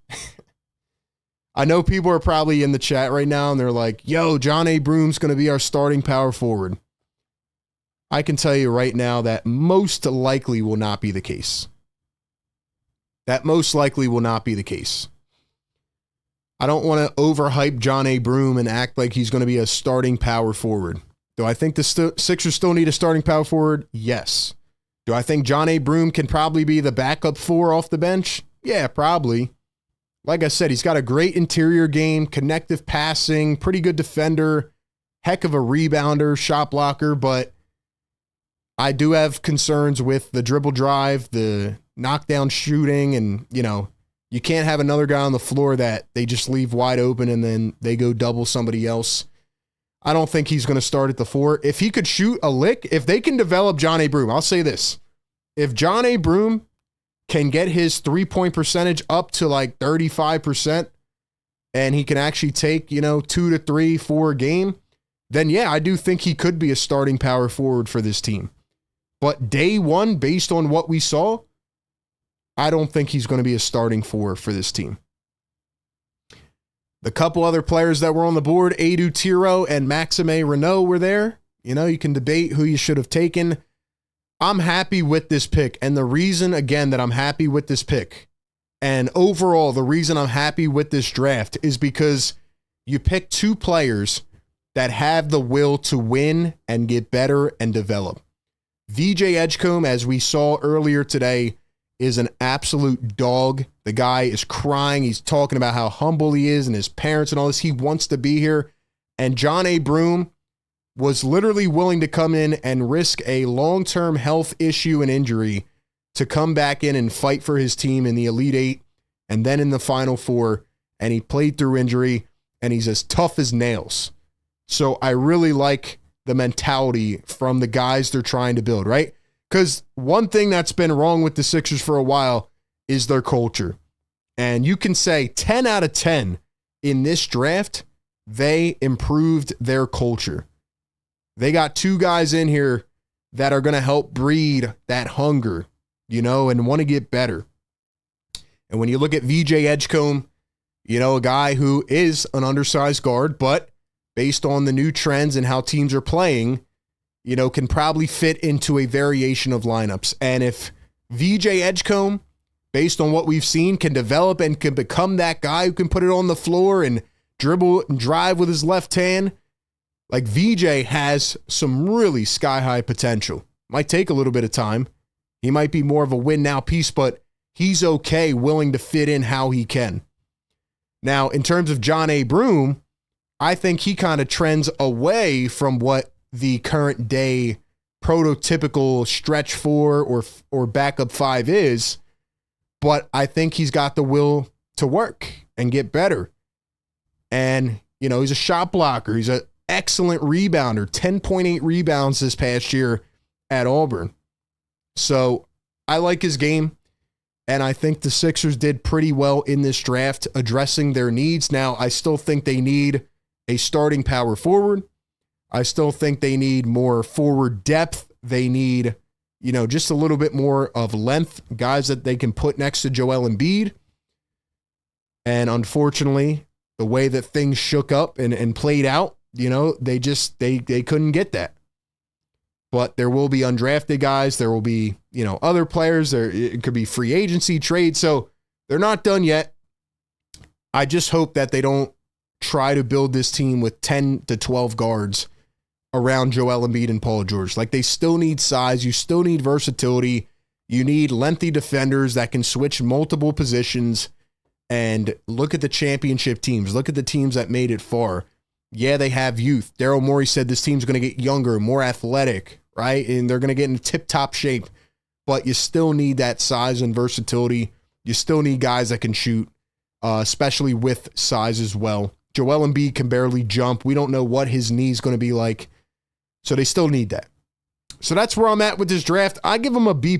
I know people are probably in the chat right now and they're like, yo, Johni Broome's going to be our starting power forward. I can tell you right now that most likely will not be the case. That most likely will not be the case. I don't want to overhype Johni Broome and act like he's going to be a starting power forward. Do I think the Sixers still need a starting power forward? Yes. Do I think Johni Broome can probably be the backup 4 off the bench? Yeah, probably. Like I said, he's got a great interior game, connective passing, pretty good defender, heck of a rebounder, shot blocker, but I do have concerns with the dribble drive, the knockdown shooting, and, you know, you can't have another guy on the floor that they just leave wide open and then they go double somebody else. I don't think he's going to start at the 4. If he could shoot a lick, if they can develop Johni Broome, I'll say this. If Johni Broome can get his 3-point percentage up to like 35% and he can actually take, 2 to 3, 4 a game, then yeah, I do think he could be a starting power forward for this team. But day one, based on what we saw, I don't think he's going to be a starting 4 for this team. The couple other players that were on the board, Edu Tiro and Maxime Renault were there. You can debate who you should have taken. I'm happy with this pick. And the reason, again, that I'm happy with this pick, and overall, the reason I'm happy with this draft is because you pick 2 players that have the will to win and get better and develop. VJ Edgecomb, as we saw earlier today, is an absolute dog. The guy is crying. He's talking about how humble he is and his parents and all this. He wants to be here. And Johni Broome was literally willing to come in and risk a long-term health issue and injury to come back in and fight for his team in the Elite 8 and then in the Final 4. And he played through injury, and he's as tough as nails. So I really like the mentality from the guys they're trying to build, right? Because one thing that's been wrong with the Sixers for a while is their culture. And you can say 10 out of 10 in this draft, they improved their culture. They got 2 guys in here that are going to help breed that hunger, and want to get better. And when you look at VJ Edgecomb, a guy who is an undersized guard, but based on the new trends and how teams are playing, can probably fit into a variation of lineups. And if VJ Edgecomb, based on what we've seen, can develop and can become that guy who can put it on the floor and dribble and drive with his left hand. Like, VJ has some really sky-high potential. Might take a little bit of time. He might be more of a win-now piece, but he's okay, willing to fit in how he can. Now, in terms of Johni Broome, I think he kind of trends away from what the current day prototypical stretch 4 or backup 5 is, but I think he's got the will to work and get better. And, you know, he's a shot blocker. He's an excellent rebounder, 10.8 rebounds this past year at Auburn. So I like his game, and I think the Sixers did pretty well in this draft addressing their needs. Now, I still think they need a starting power forward. I still think they need more forward depth. They need, you know, just a little bit more of length, guys that they can put next to Joel Embiid. And unfortunately, the way that things shook up and played out, you know, they couldn't get that. But there will be undrafted guys. There will be, you know, other players. It could be free agency, trade. So they're not done yet. I just hope that they don't try to build this team with 10 to 12 guards around Joel Embiid and Paul George. Like, they still need size. You still need versatility. You need lengthy defenders that can switch multiple positions. And look at the championship teams. Look at the teams that made it far. Yeah, they have youth. Daryl Morey said this team's going to get younger, more athletic, right? And they're going to get in tip-top shape. But you still need that size and versatility. You still need guys that can shoot, especially with size as well. Joel Embiid can barely jump. We don't know what his knee's going to be like. So they still need that. So that's where I'm at with this draft. I give them a B+.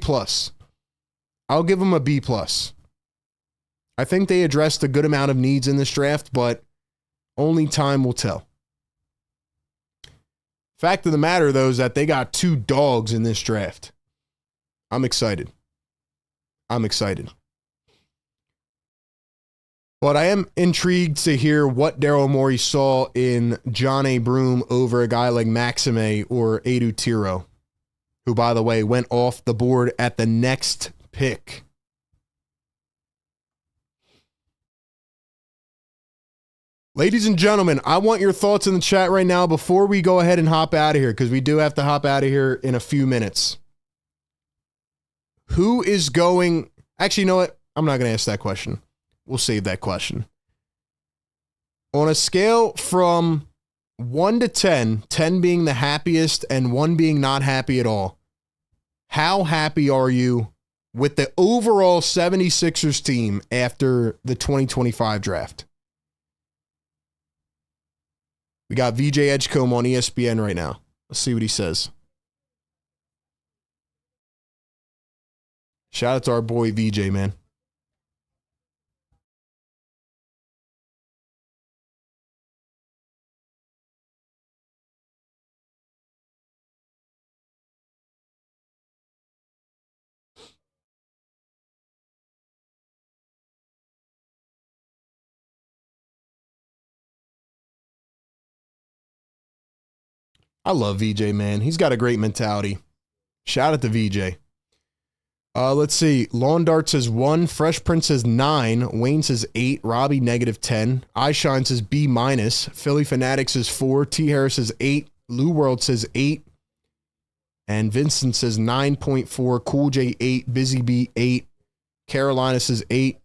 I'll give them a B+. I think they addressed a good amount of needs in this draft, but only time will tell. Fact of the matter, though, is that they got 2 dogs in this draft. I'm excited. But I am intrigued to hear what Daryl Morey saw in Johni Broome over a guy like Maxime or Edu Tiro, who, by the way, went off the board at the next pick. Ladies and gentlemen, I want your thoughts in the chat right now before we go ahead and hop out of here, because we do have to hop out of here in a few minutes. Who is going... Actually, you know what? I'm not going to ask that question. We'll save that question. On a scale from 1 to 10, 10 being the happiest and 1 being not happy at all, how happy are you with the overall 76ers team after the 2025 draft? We got VJ Edgecomb on ESPN right now. Let's see what he says. Shout out to our boy VJ, man. I love VJ, man. He's got a great mentality. Shout out to VJ. Let's see. Lawn Dart says 1. Fresh Prince says 9. Wayne says 8. Robbie -10. iShine says B-. Philly Fanatic says 4. T Harris says 8. Lou World says 8. And Vincent says 9.4. Cool J 8. Busy B 8. Carolina says 8.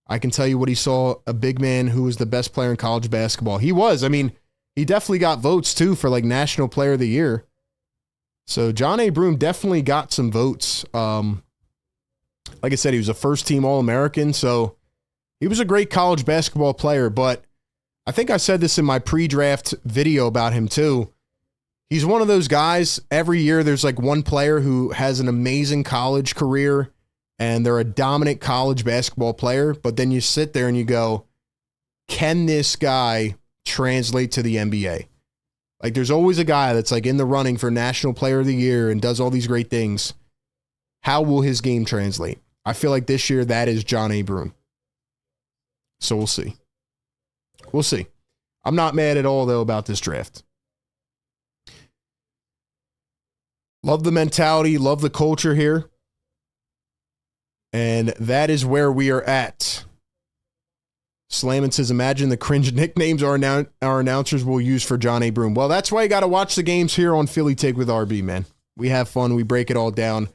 I can tell you what he saw. A big man who was the best player in college basketball. He was. I mean, he definitely got votes, too, for, like, National Player of the Year. So, Johni Broome definitely got some votes. Like I said, he was a first-team All-American, so he was a great college basketball player. But I think I said this in my pre-draft video about him, too. He's one of those guys, every year there's, like, one player who has an amazing college career, and they're a dominant college basketball player. But then you sit there and you go, can this guy translate to the NBA? Like, there's always a guy that's like in the running for National Player of the Year and does all these great things. How will his game translate? I feel like this year that is Johni Broome. So we'll see. We'll see. I'm not mad at all, though, about this draft. Love the mentality, love the culture here. And that is where we are at. Slammin says, imagine the cringe nicknames our announcers will use for Johni Broome. Well, that's why you got to watch the games here on Philly Take with RB, man. We have fun. We break it all down.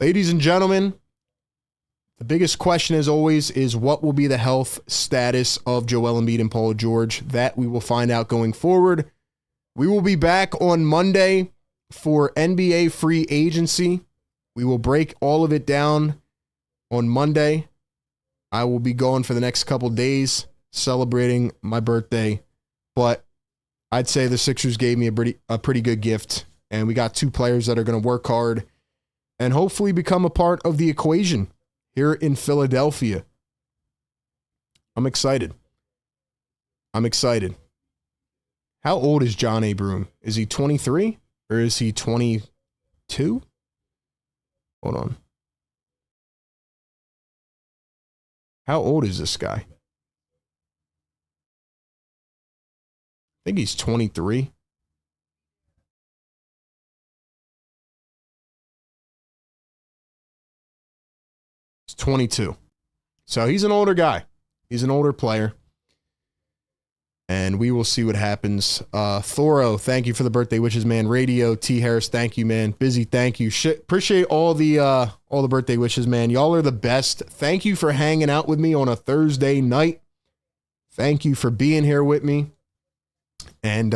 Ladies and gentlemen, the biggest question, as always, is what will be the health status of Joel Embiid and Paul George? That we will find out going forward. We will be back on Monday for NBA free agency. We will break all of it down on Monday. I will be gone for the next couple days celebrating my birthday, but I'd say the Sixers gave me a pretty good gift, and we got two players that are going to work hard and hopefully become a part of the equation here in Philadelphia. I'm excited. How old is Johni Broome? Is he 23 or is he 22? Hold on. How old is this guy? I think he's 23. He's 22. So he's an older guy. He's an older player. And we will see what happens. Thoro, thank you for the birthday wishes, man. Radio, T. Harris, thank you, man. Busy, thank you. Appreciate all the birthday wishes, man. Y'all are the best. Thank you for hanging out with me on a Thursday night. Thank you for being here with me. And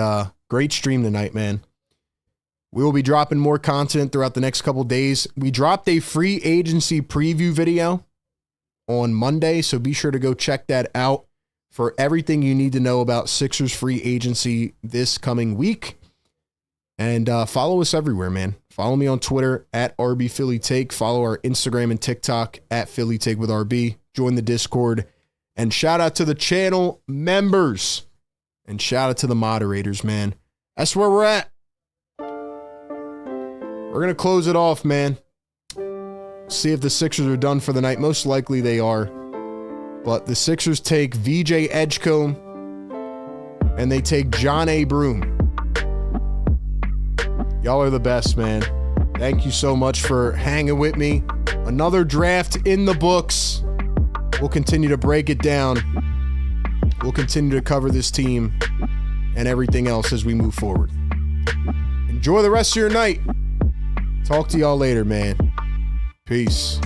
great stream tonight, man. We will be dropping more content throughout the next couple days. We dropped a free agency preview video on Monday, so be sure to go check that out for everything you need to know about Sixers free agency this coming week. And follow us everywhere, man. Follow me on Twitter at RBPhillyTake. Follow our Instagram and TikTok at Philly Take with RB. Join the Discord. And shout out to the channel members. And shout out to the moderators, man. That's where we're at. We're going to close it off, man. See if the Sixers are done for the night. Most likely they are. But the Sixers take VJ Edgecomb and they take Johni Broome. Y'all are the best, man. Thank you so much for hanging with me. Another draft in the books. We'll continue to break it down. We'll continue to cover this team and everything else as we move forward. Enjoy the rest of your night. Talk to y'all later, man. Peace.